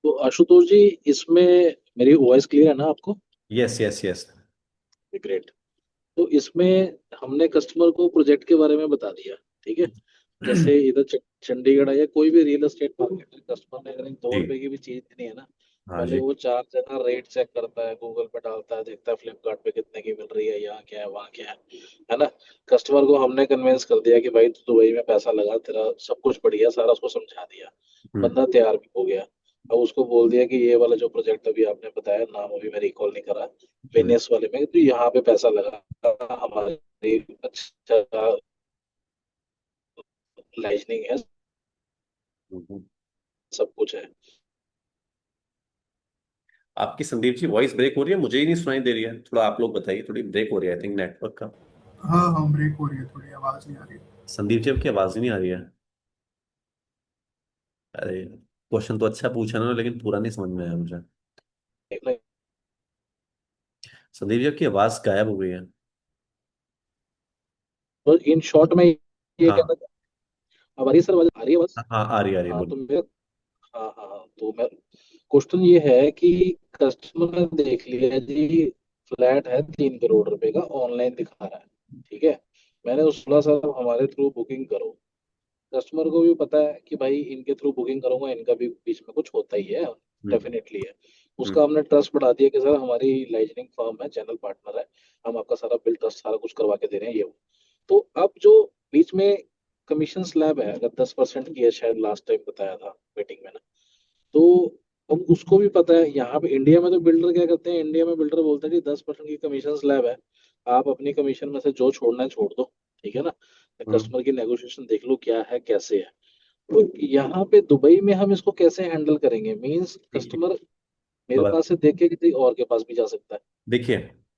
तो आशुतोष जी, इसमें मेरी वॉइस क्लियर है ना आपको? Yes yes yes. ग्रेट। तो इसमें हमने कस्टमर को प्रोजेक्ट के बारे में बता दिया, ठीक है। जैसे इधर चंडीगढ़ है या कोई भी रियल एस्टेट मार्केट है, कस्टमर ने अगर 2 रुपए जी। की भी चीज देनी है ना, हाँ पहले जी। वो 4 जगह रेट चेक करता है, गूगल पे डालता है, देखता है फ्लिपकार्ट पे कितने की मिल रही है, यहाँ क्या है वहाँ क्या है ना। कस्टमर को हमने कन्विंस कर दिया कि भाई तू दुबई में पैसा लगा, तेरा सब कुछ बढ़िया, सारा उसको समझा दिया। हम्म बंदा तैयार भी हो गया। अब उसको बोल दिया कि ये वाला जो प्रोजेक्ट अभी आपने बताया, नाम अभी मैं रिकॉल नहीं करा, हम्म वेनिस वाले में, तो यहाँ पे पैसा लगा, हमारी अच्छा लाइजनिंग है, हम्म। सब कुछ है। आपकी संदीप जी वॉइस ब्रेक हो रही है, मुझे ही नहीं सुनाई दे रही है, थोड़ा आप लोग बताइए, थोड़ी ब्रेक हो रही है आई थिंक नेटवर्क का। हाँ हाँ, ब्रेक हो रही है थोड़ी, आवाज नहीं आ रही। संदीप जी आपकी आवाज ही नहीं आ रही है। अरे क्वेश्चन तो अच्छा पूछा ना, लेकिन पूरा नहीं समझ में आया मुझे। संदीप जी आपकी आवाज गायब हो गई है। तो इन शॉर्ट में ये कहना हाँ था, अब आ रही है सर, आवाज आ रही है बस। हाँ आ रही है हाँ तो बोलो। मैं, हाँ हाँ हाँ, तो मैं, क्वेश्चन ये है कि कस्टमर ने देख लिया जी, फ्लैट है 3 करोड़ रुपए का, ऑनलाइन दिखा रहा है, ठीक है। मैंने उस बोला सर हमारे थ्रू बुकिंग करो। कस्टमर को भी पता है कि भाई इनके थ्रू बुकिंग करूंगा, इनका भी बीच में कुछ होता ही है, हम्म डेफिनेटली है। हम्म उसका हमने ट्रस्ट बढ़ा दिया कि सर हमारी लाइजनिंग फर्म है, चैनल पार्टनर है, हम आपका सारा बिल ट्रस्ट सारा कुछ करवा के दे रहे हैं, ये वो। तो अब जो बीच में कमीशन स्लैब है, अगर 10% की है, शायद लास्ट टाइम बताया था मीटिंग में ना, तो अब उसको भी पता है। यहाँ पे इंडिया में तो बिल्डर क्या करते हैं, इंडिया में बिल्डर बोलते हैं कि 10% की कमीशन स्लैब है, आप अपनी कमीशन में से जो छोड़ना है छोड़ दो, ठीक है ना। हम्म। कस्टमर की नेगोशिएशन देख लो क्या है कैसे है। तो यहाँ पे दुबई में हम इसको कैसे हैंडल करेंगे? मींस देखिए कस्टमर मैं मेरे पास से देख के किसी और के पास भी जा सकता है। देखिए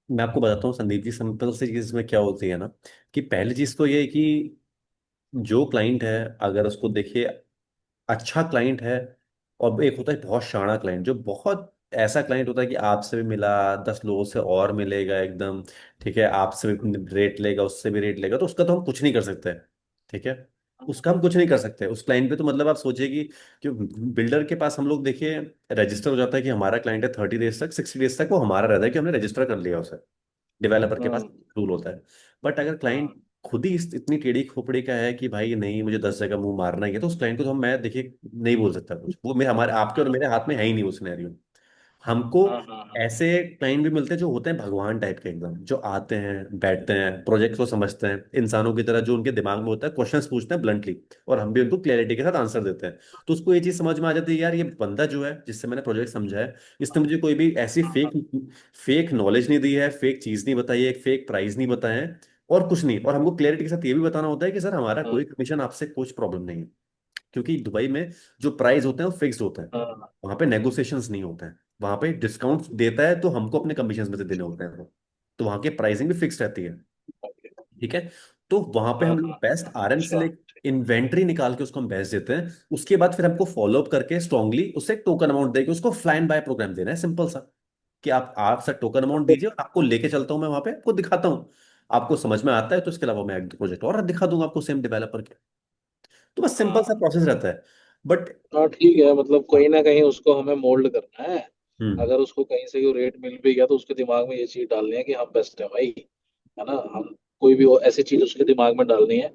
मैं आपको बताता हूँ संदीप जी, सिंपल सी चीज में क्या होती है ना, कि पहली चीज तो ये है कि जो क्लाइंट है, अगर उसको देखिए अच्छा क्लाइंट है, और एक होता है बहुत शाणा क्लाइंट, जो बहुत ऐसा क्लाइंट होता है कि आपसे भी मिला 10 लोगों से और मिलेगा एकदम, ठीक है, आपसे भी रेट लेगा, उससे भी रेट लेगा, तो उसका तो हम कुछ नहीं कर सकते। ठीक है, उसका हम कुछ नहीं कर सकते उस क्लाइंट पे। तो मतलब आप सोचिए कि बिल्डर के पास हम लोग देखिए रजिस्टर हो जाता है कि हमारा क्लाइंट है 30 डेज तक, 60 डेज तक वो हमारा रहता है कि हमने रजिस्टर कर लिया उसे। डेवलपर के पास हम्म। रूल होता है। बट अगर क्लाइंट हाँ खुद ही इतनी टेढ़ी खोपड़ी का है कि भाई नहीं मुझे 10 जगह मुंह मारना ही है, तो उस क्लाइंट को तो मैं देखिए नहीं बोल सकता कुछ, वो मेरे हमारे आपके और हाँ मेरे हाथ में है ही नहीं वो सिनेरियो। हमको हाँ हाँ हाँ। ऐसे क्लाइंट भी मिलते हैं जो होते हैं भगवान टाइप के एकदम, जो आते हैं बैठते हैं प्रोजेक्ट को समझते हैं इंसानों की तरह, जो उनके दिमाग में होता है क्वेश्चंस पूछते हैं ब्लंटली, और हम भी उनको क्लैरिटी के साथ आंसर देते हैं। तो उसको ये चीज समझ में आ जाती है यार, ये बंदा जो है जिससे मैंने प्रोजेक्ट समझा है, इसने मुझे कोई भी ऐसी हाँ फेक हाँ फेक नॉलेज नहीं दी है, फेक चीज नहीं बताई है, फेक प्राइस नहीं बताए हैं, और कुछ नहीं। और हमको क्लैरिटी के साथ ये भी बताना होता है कि सर हमारा हाँ कोई कमीशन आपसे कुछ प्रॉब्लम नहीं है, क्योंकि दुबई में जो प्राइस होते हैं वो फिक्स्ड होते हैं, हाँ। वहां पे नेगोशिएशंस नहीं होते हैं। वहां पे डिस्काउंट देता है तो हमको अपने कमीशन में से देने होते हैं वो, तो वहां की प्राइसिंग भी फिक्स रहती है। ओके। ठीक है, तो वहां पे हाँ हम लोग हाँ बेस्ट आरएम से अच्छा। ले इन्वेंट्री निकाल के उसको हम बेस्ट देते हैं। उसके बाद फिर हमको फॉलो अप करके स्ट्रांगली उससे टोकन अमाउंट देके उसको फ्लाई एंड बाय प्रोग्राम देना है, सिंपल सा। कि आप सर टोकन अमाउंट दीजिए और आपको लेके चलता हूँ मैं वहां पे, आपको दिखाता हूँ, आपको समझ में आता है तो इसके अलावा मैं एक प्रोजेक्ट और दिखा दूंगा आपको सेम डेवलपर के। तो बस सिंपल सा हाँ प्रोसेस रहता है। बट हाँ ठीक है, मतलब कहीं ना कहीं उसको हमें मोल्ड करना है। हम्म अगर उसको कहीं से रेट मिल भी गया तो उसके दिमाग में ये चीज डालनी है कि हम बेस्ट है भाई, है ना। हम कोई भी ऐसी चीज उसके दिमाग में डालनी है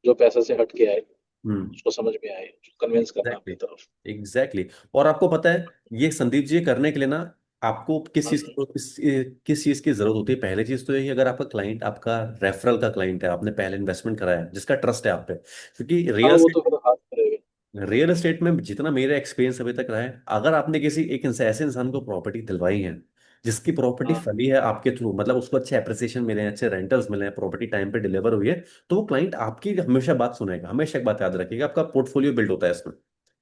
जो पैसे से हट के आए, हम्म। उसको समझ में आए, कन्विंस करना एग्जैक्टली अपनी तरफ। एग्जैक्टली। और आपको पता है ये संदीप जी ये करने के लिए ना, आपको किस चीज की जरूरत होती है? पहली चीज तो ये है कि अगर आपका क्लाइंट आपका रेफरल का क्लाइंट है, आपने पहले इन्वेस्टमेंट कराया है, जिसका ट्रस्ट है आप पे, क्योंकि हाँ वो तो फिर हाथ करेगा। रियल एस्टेट में जितना मेरा एक्सपीरियंस अभी तक रहा है, अगर आपने किसी एक ऐसे इंसान को प्रॉपर्टी दिलवाई है जिसकी प्रॉपर्टी हाँ फली है आपके थ्रू, मतलब उसको अच्छे अप्रिसिएशन मिले हैं, अच्छे रेंटल्स मिले हैं, प्रॉपर्टी टाइम पे डिलीवर हुई है, तो वो क्लाइंट आपकी हमेशा बात सुनेगा। हमेशा एक बात याद रखिएगा, आपका पोर्टफोलियो बिल्ड होता है इसमें।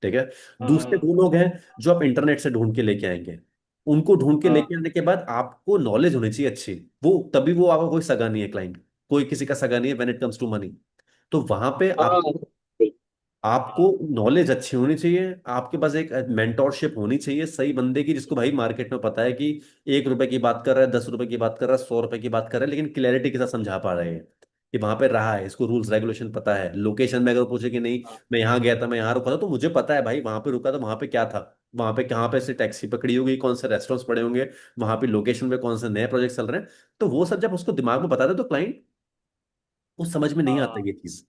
ठीक है, दूसरे हाँ दो लोग हैं जो आप इंटरनेट से ढूंढ के लेके आएंगे, उनको ढूंढ के हाँ लेके आने के बाद आपको नॉलेज होनी चाहिए अच्छी, वो तभी वो आपका कोई सगा नहीं है क्लाइंट, कोई किसी का सगा नहीं है when it comes to money. तो वहां पे हाँ आपको आपको नॉलेज अच्छी होनी चाहिए, आपके पास एक मेंटोरशिप होनी चाहिए सही बंदे की, जिसको भाई मार्केट में पता है कि 1 रुपए की बात कर रहा है, 10 रुपए की बात कर रहा है, 100 रुपए की बात कर रहा है, लेकिन क्लैरिटी के साथ समझा पा रहे हैं कि वहां पे रहा है, इसको रूल्स रेगुलेशन पता है। लोकेशन में अगर पूछे कि नहीं हाँ मैं यहाँ गया था, मैं यहाँ रुका था, तो मुझे पता है भाई वहां पे रुका था, वहां पे क्या था, वहां पे कहाँ पे से टैक्सी पकड़ी होगी, कौन से रेस्टोरेंट्स पड़े होंगे, वहां पे लोकेशन पे कौन से नए प्रोजेक्ट चल रहे हैं। तो वो सब जब उसको दिमाग में बता दे तो क्लाइंट, वो समझ में नहीं आता हाँ ये चीज।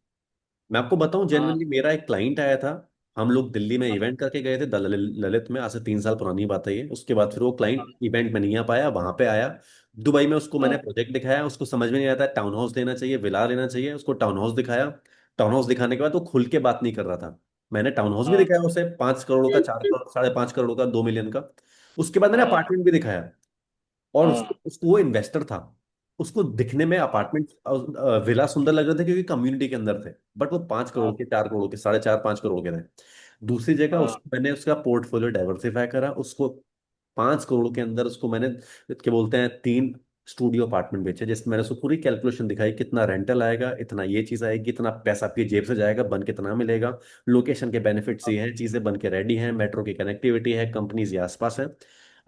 मैं आपको बताऊं, हाँ जेनुअनली मेरा एक क्लाइंट आया था, हम लोग दिल्ली में हाँ इवेंट करके गए थे ललित में, आज से 3 साल पुरानी बात है ये। उसके बाद फिर वो क्लाइंट इवेंट में नहीं आ पाया, वहां पे आया दुबई में, उसको मैंने हाँ प्रोजेक्ट दिखाया, उसको समझ में नहीं आता टाउन हाउस लेना चाहिए विला लेना चाहिए, उसको टाउन हाउस दिखाया। टाउन हाउस दिखाने के बाद वो खुल के बात नहीं कर रहा था। मैंने टाउन हाउस भी हाँ दिखाया उसे, 5 करोड़ का, 4 करोड़, 5.5 करोड़ का, 2 मिलियन का। उसके बाद मैंने हाँ अपार्टमेंट भी दिखाया, और उसको हाँ उसको वो इन्वेस्टर था। उसको दिखने में हाँ अपार्टमेंट विला सुंदर लग रहे थे क्योंकि कम्युनिटी के अंदर थे, बट वो 5 करोड़ हाँ के, 4 करोड़ के, 4.5 5 करोड़ के थे। दूसरी जगह हाँ उसको मैंने उसका पोर्टफोलियो डाइवर्सिफाई करा, उसको 5 करोड़ के अंदर उसको मैंने, क्या बोलते हैं, 3 स्टूडियो अपार्टमेंट बेचे, जिसमें मैंने उसको पूरी कैलकुलेशन दिखाई, कितना रेंटल आएगा, इतना ये चीज आएगी, इतना पैसा आपकी जेब से जाएगा, बन कितना मिलेगा, लोकेशन के बेनिफिट्स ये हैं, चीजें बन के रेडी हैं, मेट्रो की कनेक्टिविटी है, कंपनीज ये आसपास है।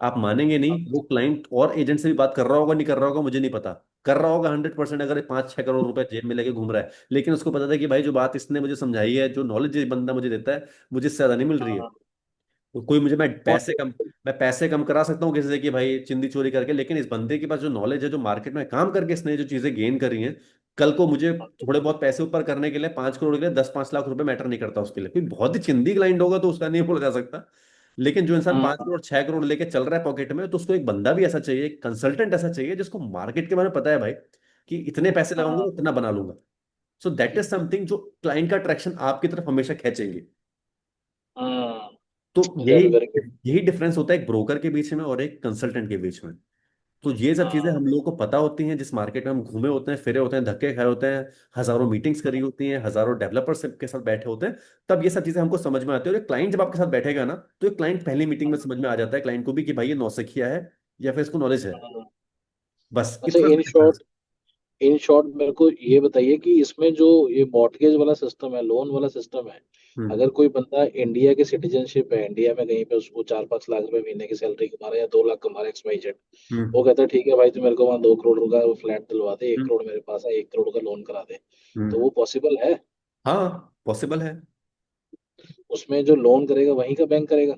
आप मानेंगे नहीं, वो क्लाइंट और एजेंट से भी बात कर रहा होगा, नहीं कर रहा होगा मुझे नहीं पता, कर रहा होगा 100%, अगर 5 6 करोड़ रुपए जेब में लेके घूम रहा है, लेकिन उसको पता था कि भाई जो बात इसने मुझे समझाई है, जो नॉलेज ये बंदा मुझे देता है, मुझे इससे ज्यादा नहीं मिल रही है। हाँ तो कोई मुझे, और मैं पैसे कम करा सकता हूँ किसी से कि भाई चिंदी चोरी करके, लेकिन इस बंदे के पास जो नॉलेज है, जो मार्केट में काम करके इसने जो चीजें गेन करी हैं, कल को मुझे थोड़े बहुत पैसे ऊपर करने के लिए, 5 करोड़ के लिए 10 5 लाख रुपए मैटर नहीं करता उसके लिए। कोई बहुत ही चिंदी क्लाइंट होगा तो उसका नहीं बोला जा सकता, लेकिन जो इंसान 5 करोड़ 6 करोड़ लेके चल रहा है पॉकेट में, तो उसको एक बंदा भी ऐसा चाहिए, कंसल्टेंट ऐसा चाहिए, जिसको मार्केट के बारे में पता है भाई कि इतने पैसे लगाऊंगा हाँ तो इतना बना लूंगा। सो दैट इज समथिंग जो क्लाइंट का अट्रैक्शन आपकी तरफ हमेशा खींचेंगे। हाँ तो यही वेरी वेरी गुड। यही डिफरेंस होता है एक ब्रोकर के बीच में और एक कंसल्टेंट के बीच में। तो ये सब चीजें हाँ हम लोगों को पता होती हैं, जिस मार्केट में हम घूमे होते हैं, फिरे होते हैं, धक्के खाए होते हैं, हजारों मीटिंग्स करी होती हैं, हजारों डेवलपर्स के साथ बैठे होते हैं, तब ये सब चीजें हमको समझ में आती है। और क्लाइंट जब आपके साथ बैठेगा ना, तो एक क्लाइंट पहली मीटिंग में समझ में आ जाता है क्लाइंट को भी कि भाई ये नौसिखिया है या फिर इसको नॉलेज है। हाँ। बस अच्छा इतना सा in difference. Short, in short मेरे को ये बताइए कि इसमें जो ये मॉर्टगेज वाला सिस्टम है, लोन वाला सिस्टम है, हम्म। अगर कोई बंदा इंडिया के सिटीजनशिप है, इंडिया में कहीं पे उसको 4 5 लाख रुपए महीने की सैलरी कमा रहा है या 2 लाख कमा रहा है XYZ, हम्म। वो कहता है ठीक है भाई, तू मेरे को वहाँ 2 करोड़ का फ्लैट दिलवा दे, 1 करोड़ हम्म। मेरे पास है, 1 करोड़ का लोन करा दे, तो हम्म। वो पॉसिबल है? हाँ पॉसिबल है। उसमें जो लोन करेगा वहीं का बैंक करेगा?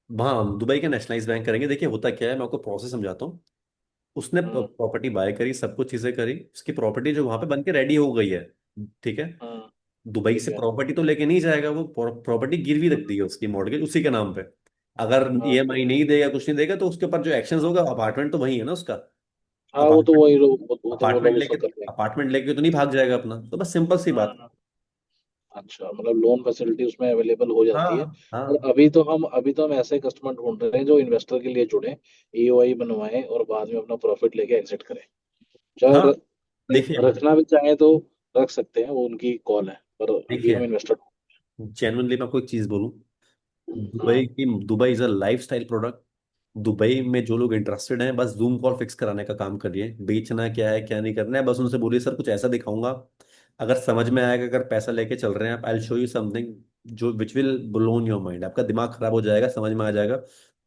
हाँ दुबई के नेशनलाइज बैंक करेंगे। देखिए होता क्या है, मैं आपको प्रोसेस समझाता हूँ। उसने हाँ प्रॉपर्टी बाय करी, सब कुछ चीजें करी, उसकी प्रॉपर्टी जो वहां पे बन के रेडी हो गई है, ठीक है। हाँ दुबई ठीक से है। प्रॉपर्टी तो लेके नहीं जाएगा वो, प्रॉपर्टी गिरवी रख दी है उसकी, मॉर्गेज उसी के नाम पे। अगर हाँ ईएमआई नहीं देगा, कुछ नहीं देगा, तो उसके ऊपर जो एक्शन होगा, अपार्टमेंट तो वही है ना उसका। हाँ वो तो अपार्टमेंट वही लोग, वो तो वो अपार्टमेंट लोग उसका लेके कर लेंगे। अपार्टमेंट लेके तो नहीं भाग जाएगा अपना, तो बस सिंपल सी बात। हाँ अच्छा, मतलब लोन फैसिलिटी उसमें अवेलेबल हो जाती है। हाँ और हाँ अभी तो हम ऐसे कस्टमर ढूंढ रहे हैं जो इन्वेस्टर के लिए जुड़े, EOI बनवाएं और बाद में अपना प्रॉफिट लेके एग्जिट करें। चाहे हाँ। देखिए रखना भी चाहें तो रख सकते हैं, वो उनकी कॉल है, पर अभी हम देखिए इन्वेस्टर। जेनुअनली मैं आपको एक चीज बोलूं, हाँ Dubai is a life style product. Dubai में जो लोग इंटरेस्टेड हैं, बस जूम कॉल फिक्स कराने का काम करिए, बेचना क्या है क्या नहीं करना है, बस उनसे बोलिए सर कुछ ऐसा दिखाऊंगा, अगर समझ में आएगा, अगर पैसा लेके चल रहे हैं आप, आई शो यू समथिंग जो which will blown your mind, आपका दिमाग खराब हो जाएगा, समझ में आ जाएगा।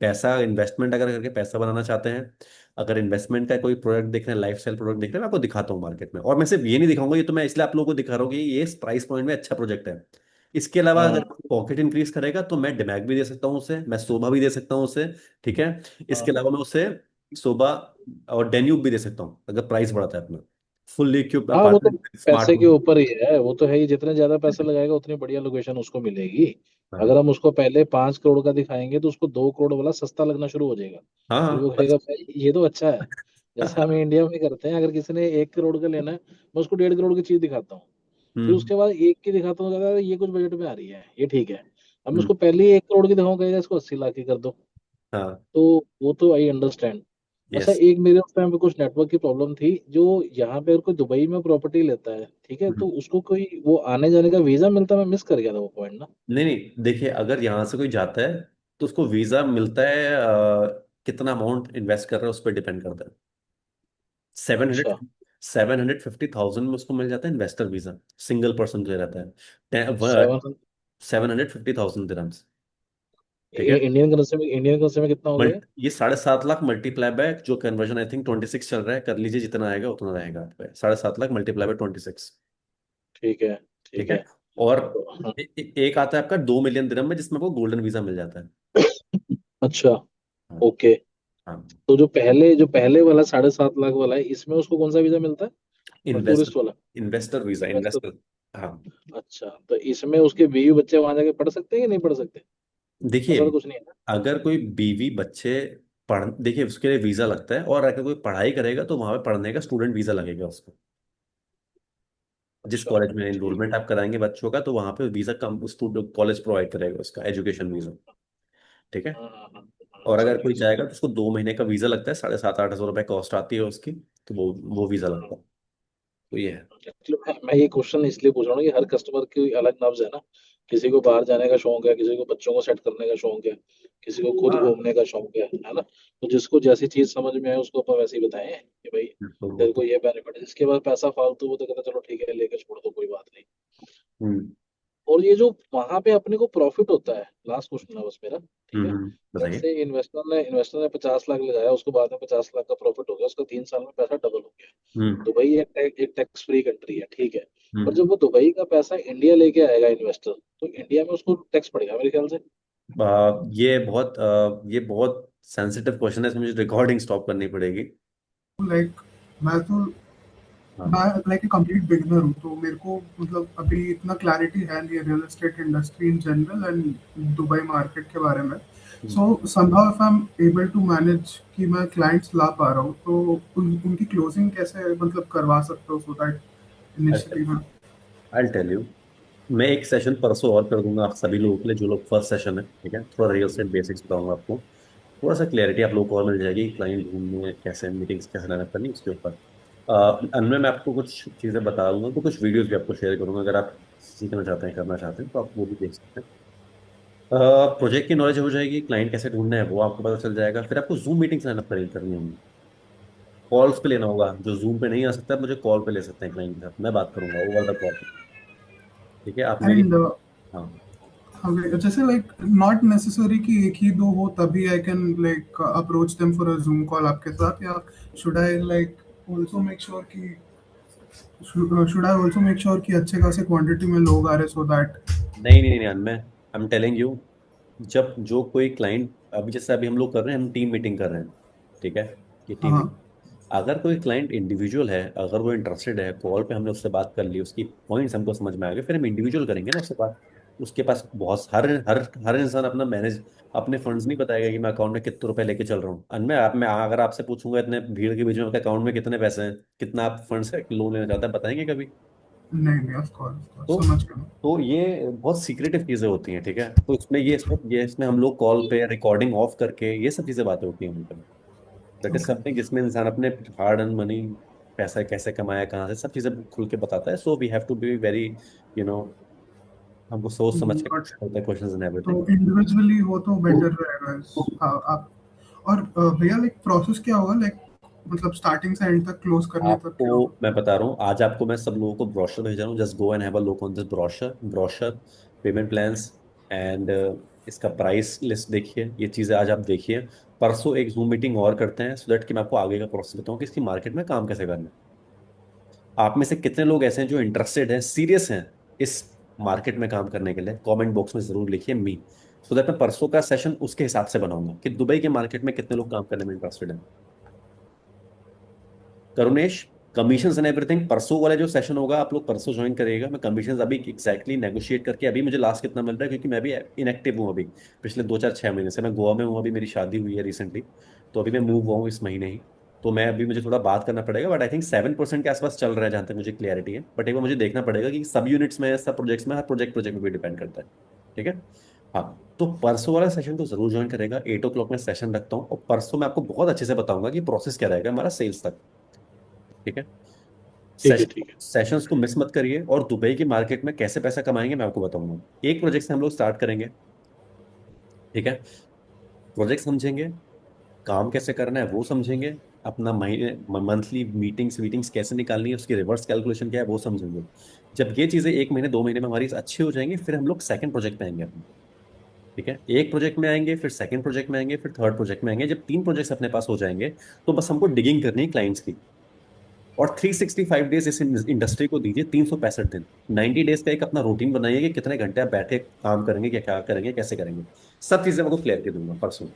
पैसा इन्वेस्टमेंट अगर करके पैसा बनाना चाहते हैं, अगर इन्वेस्टमेंट का कोई प्रोडक्ट देख रहे हैं, लाइफ स्टाइल प्रोडक्ट देख रहे हैं, मैं आपको दिखाता हूँ मार्केट में। और मैं सिर्फ ये नहीं दिखाऊंगा, ये तो मैं इसलिए आप लोगों को दिखा रहा हूँ कि ये इस प्राइस पॉइंट में अच्छा प्रोजेक्ट है। इसके अलावा हाँ अगर पॉकेट इंक्रीज करेगा तो मैं डिमैग भी दे सकता हूँ उसे, मैं सोभा भी दे सकता हूँ उसे, ठीक है। इसके हाँ अलावा मैं उसे सोभा और डेन्यूब भी दे सकता हूँ अगर प्राइस बढ़ाता है अपना। फुल्ली इक्विप्ड हाँ वो तो अपार्टमेंट, स्मार्ट पैसे के होम। ऊपर ही है, वो तो है ही, जितने ज्यादा पैसा लगाएगा उतनी बढ़िया लोकेशन उसको मिलेगी। अगर हाँ हम उसको पहले 5 करोड़ का दिखाएंगे तो उसको 2 करोड़ वाला सस्ता लगना शुरू हो जाएगा। हाँ फिर वो हाँ, कहेगा भाई ये तो अच्छा है। जैसे हम इंडिया में करते हैं, अगर किसी ने 1 करोड़ का लेना है, मैं उसको 1.5 करोड़ की चीज दिखाता हूँ, फिर हम्म। उसके बाद एक की दिखाता हूँ, कहता है ये कुछ बजट में आ रही है, ये ठीक है। अब मैं हम्म। उसको पहले ही 1 करोड़ की दिखाऊंगा, कहेगा इसको 80 लाख की कर दो। हाँ। तो वो तो आई अंडरस्टैंड। अच्छा, यस। एक मेरे उस टाइम पे कुछ नेटवर्क की प्रॉब्लम थी, जो यहाँ पे अगर कोई दुबई में प्रॉपर्टी लेता है, ठीक है, तो उसको कोई वो आने जाने का वीजा मिलता है? मैं मिस कर गया था वो पॉइंट ना। नहीं नहीं, देखिए अगर यहाँ से कोई जाता है तो उसको वीजा मिलता है, कितना अमाउंट इन्वेस्ट कर रहा है उस पर डिपेंड करता है। सेवन अच्छा। हंड्रेड 750,000 में उसको मिल जाता है इन्वेस्टर वीजा, सिंगल पर्सन जो रहता है। 700? 750,000 दिरहम्स। ठीक है। इंडियन करेंसी में कितना हो गया? ये 7.5 लाख मल्टीप्लाई बाय जो कन्वर्जन आई थिंक 26 चल रहा है, कर लीजिए जितना आएगा उतना रहेगा आपका, 7.5 लाख मल्टीप्लाई बाय 26। ठीक है, ठीक ठीक है। है। और तो, हाँ। एक आता है आपका 2 मिलियन दिरहम में, जिसमें आपको गोल्डन वीजा मिल जाता है। अच्छा। हाँ। ओके। हाँ। तो जो पहले वाला 7.5 लाख वाला है, इसमें उसको कौन सा वीजा मिलता है? और इन्वेस्टर, टूरिस्ट वाला? Investor visa, investor. इन्वेस्टर। हाँ। अच्छा, तो इसमें उसके बीवी बच्चे वहां जाके पढ़ सकते हैं कि नहीं पढ़ सकते? देखिए, ऐसा तो कुछ नहीं है ना? अगर कोई बीवी बच्चे पढ़, देखिए उसके लिए वीजा लगता है, और अगर कोई पढ़ाई करेगा तो वहां पे पढ़ने का स्टूडेंट वीजा लगेगा उसको। जिस अच्छा, कॉलेज में ठीक एनरोलमेंट है। आप कराएंगे बच्चों का, तो वहां पे वीजा कम स्टूडेंट कॉलेज प्रोवाइड करेगा उसका एजुकेशन वीजा। ठीक है। हाँ, हाँ, हाँ, और अगर कोई समझ चाहेगा गया। तो उसको 2 महीने का वीजा लगता है, 7,500-8,000 रुपये कॉस्ट आती है उसकी। तो वो वीजा लगता है। तो ये है। एक्चुअली मैं ये क्वेश्चन इसलिए पूछ रहा हूँ कि हर कस्टमर की अलग नब्ज है ना। किसी को बाहर जाने का शौक है, किसी को बच्चों को सेट करने का शौक है, किसी को खुद हाँ, घूमने का शौक है ना? तो जिसको जैसी चीज समझ में आए उसको अपन वैसे ही बताएं कि भाई बिल्कुल, वो तेरे को तो। ये बेनिफिट है। जिसके पास पैसा फालतू, वो तो कहता चलो ठीक है लेके छोड़ दो, कोई बात नहीं। हम्म। और ये जो वहां पे अपने को प्रॉफिट होता है, लास्ट क्वेश्चन है बस मेरा, ठीक है? लेट्स बताइए। से इन्वेस्टर ने 50 लाख लगाया, उसको बाद में 50 लाख का प्रॉफिट हो गया, उसका 3 साल में पैसा डबल हो गया। हम्म। दुबई एक टैक्स फ्री कंट्री है, ठीक है? पर हम्म। जब वो दुबई का पैसा इंडिया लेके आएगा इन्वेस्टर, तो इंडिया में उसको टैक्स पड़ेगा मेरे ख्याल से। ये बहुत सेंसिटिव क्वेश्चन है, इसमें मुझे रिकॉर्डिंग स्टॉप करनी पड़ेगी। लाइक मैं तो हाँ। मैं लाइक ए कंप्लीट बिगनर हूँ, तो मेरे को मतलब अभी इतना क्लैरिटी है नहीं real estate industry in general and Dubai market के बारे में। Hmm. So somehow if I am able to manage कि मैं क्लाइंट्स ला पा रहा हूँ, तो उनकी क्लोजिंग कैसे मतलब करवा सकता हूँ, सो दैट इनिशियली मैं। I tell you. मैं एक सेशन परसों और कर दूंगा आप सभी लोगों के लिए, जो लोग फर्स्ट सेशन है। ठीक है, थोड़ा रियल एस्टेट बेसिक्स बताऊंगा आपको। थोड़ा सा क्लैरिटी आप लोगों को और मिल जाएगी, क्लाइंट ढूंढने कैसे, मीटिंग्स कैसे लाइन अप करनी, उसके ऊपर। अनमें मैं आपको कुछ चीज़ें बता दूंगा, तो कुछ वीडियोस भी आपको शेयर करूंगा, अगर आप सीखना चाहते हैं, करना चाहते हैं, तो आप वो भी देख सकते हैं। प्रोजेक्ट की नॉलेज हो जाएगी, क्लाइंट कैसे ढूंढना है वो आपको पता चल जाएगा। फिर आपको जूम मीटिंग साइन अप करनी होंगी, कॉल्स पे लेना होगा। जो जूम पे नहीं आ सकता, मुझे कॉल पे ले सकते हैं क्लाइंट के साथ, मैं बात करूंगा ओवर द कॉल। ठीक है, आप मेरी। एंड हाँ। जैसे लाइक नॉट नेसेसरी कि एक ही दो हो तभी I can like approach them for a Zoom call आपके साथ, या should I like also make sure कि should I also make sure कि अच्छे खासे क्वांटिटी में लोग आ रहे, सो दैट। नहीं नहीं नहीं, मैं आई एम टेलिंग यू, जब जो कोई क्लाइंट, अभी जैसे अभी हम लोग कर रहे हैं, हम टीम मीटिंग कर रहे हैं। ठीक है, ये टीम हाँ, मीटिंग। अगर कोई क्लाइंट इंडिविजुअल है, अगर वो इंटरेस्टेड है, कॉल पे हमने उससे बात कर ली, उसकी पॉइंट्स हमको समझ में आ गए, फिर हम इंडिविजुअल करेंगे ना उससे बात। उसके पास बहुत, हर हर हर इंसान अपना मैनेज, अपने फंड्स नहीं बताएगा कि मैं अकाउंट में कितने रुपए लेके चल रहा हूँ। मैं अगर आपसे पूछूंगा इतने भीड़ के बीच में आपके अकाउंट में कितने पैसे हैं, कितना आप फंड्स है, लोन लेना चाहते हैं, बताएंगे कभी? नहीं नहीं, ऑफ कोर्स तो समझ गया। तो ये बहुत सीक्रेटिव चीजें होती हैं। ठीक है, तो इसमें हम लोग कॉल पे रिकॉर्डिंग ऑफ करके ये सब चीजें बातें होती हैं हम पे। That is okay. समथिंग जिसमें इंसान अपने हार्ड अर्न मनी, पैसा कैसे कमाया, कहाँ से, सब चीजें खुल के बताता है। So we have to be very, you know हमको सोच समझ के बट होता है क्वेश्चंस एंड तो एवरीथिंग। इंडिविजुअली हो तो तो बेटर रहेगा हाँ आप। और भैया लाइक प्रोसेस क्या होगा, लाइक मतलब स्टार्टिंग से एंड तक क्लोज करने तक आपको क्या होगा? मैं बता रहा हूँ, आज आपको मैं सब लोगों को ब्रोशर भेज रहा हूँ, just go and have a look on this brochure. Payment plans and इसका प्राइस लिस्ट देखिए, ये चीज़ें आज आप देखिए। परसों एक जूम मीटिंग और करते हैं, सो दैट कि मैं आपको आगे का प्रोसेस बताऊँ कि इसकी मार्केट में काम कैसे करना है। आप में से कितने लोग ऐसे हैं जो इंटरेस्टेड हैं, सीरियस हैं इस मार्केट में काम करने के लिए? कमेंट बॉक्स में जरूर लिखिए मी, सो दैट मैं परसों का सेशन उसके हिसाब से बनाऊंगा कि दुबई के मार्केट में कितने लोग काम करने में इंटरेस्टेड हैं। करुणेश, कमीशन एंड एवरीथिंग परसों वाला जो सेशन होगा, आप लोग परसों ज्वाइन करिएगा। मैं कमीशन अभी एग्जैक्टली नेगोशिएट करके, अभी मुझे लास्ट कितना मिल रहा है, क्योंकि मैं भी इनएक्टिव हूँ अभी। पिछले 2 4 6 महीने से मैं गोवा में हूँ, अभी मेरी शादी हुई है रिसेंटली, तो अभी मैं मूव हुआ हूँ इस महीने ही। तो मैं अभी, मुझे थोड़ा बात करना पड़ेगा, बट आई थिंक 7% के आसपास चल रहा है, जहाँ तक मुझे क्लियरिटी है। बट एक बार मुझे देखना पड़ेगा कि सब यूनिट्स में, सब प्रोजेक्ट्स में, हर प्रोजेक्ट में भी डिपेंड करता है। ठीक है। हाँ, तो परसों वाला सेशन तो जरूर ज्वाइन करेगा, 8 o'clock में सेशन रखता हूँ, और परसों मैं आपको बहुत अच्छे से बताऊंगा कि प्रोसेस क्या रहेगा हमारा सेल्स तक। ठीक है। ठीक है, ठीक है। सेशंस को मिस मत करिए, और दुबई की मार्केट में कैसे पैसा कमाएंगे मैं आपको बताऊंगा। एक प्रोजेक्ट से हम लोग स्टार्ट करेंगे। ठीक है, प्रोजेक्ट समझेंगे, काम कैसे करना है वो समझेंगे, अपना महीने मंथली मीटिंग्स कैसे निकालनी है, उसकी रिवर्स कैलकुलेशन क्या है वो समझेंगे। जब ये चीजें 1 महीने 2 महीने में हमारी अच्छी हो जाएंगी, फिर हम लोग सेकंड प्रोजेक्ट पे आएंगे अपने। ठीक है, एक प्रोजेक्ट में आएंगे, फिर सेकंड प्रोजेक्ट में आएंगे, फिर थर्ड प्रोजेक्ट में आएंगे। जब 3 प्रोजेक्ट्स अपने पास हो जाएंगे तो बस हमको डिगिंग करनी है क्लाइंट्स की। और 365 डेज इस इंडस्ट्री को दीजिए, 365 दिन। 90 डेज का एक अपना रूटीन बनाइए कि कितने घंटे आप बैठे काम करेंगे, क्या क्या करेंगे, कैसे करेंगे। सब चीजें मैं आपको क्लियरिटी दूंगा परसों।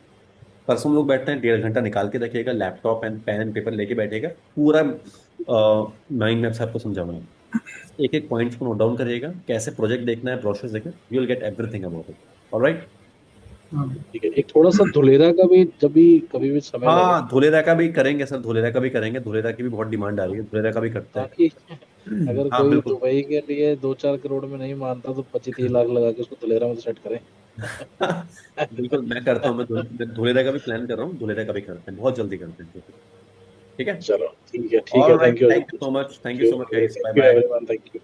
परसों हम लोग बैठते हैं, 1.5 घंटा निकाल के रखिएगा, laptop and pen and paper लेके बैठिएगा, पूरा माइंड मैप से आपको समझाऊंगा। एक एक पॉइंट को नोट डाउन करिएगा, कैसे प्रोजेक्ट देखना है, ब्रोशर्स देखना है, you will get everything about it. Alright. हाँ भाई। ठीक है, एक थोड़ा सा धुलेरा का भी जब भी कभी भी समय लगे, हाँ, धुलेरा का भी करेंगे सर, धुलेरा का भी करेंगे, धुलेरा की भी बहुत डिमांड आ रही है, धुलेरा का भी करते ताकि हैं। अगर हाँ कोई बिल्कुल। दुबई के लिए 2-4 करोड़ में नहीं मानता तो 25-30 लाख लगा के उसको धुलेरा में सेट करें। बिल्कुल मैं करता हूँ, मैं धुलेरा का भी प्लान कर रहा हूँ, धुलेरा का भी करते हैं, बहुत जल्दी करते हैं। ठीक है। चलो ठीक है, ठीक है, all right, thank you thank Ajay. You so much, thank thank you you, so much guys, bye thank you bye. Everyone, thank you.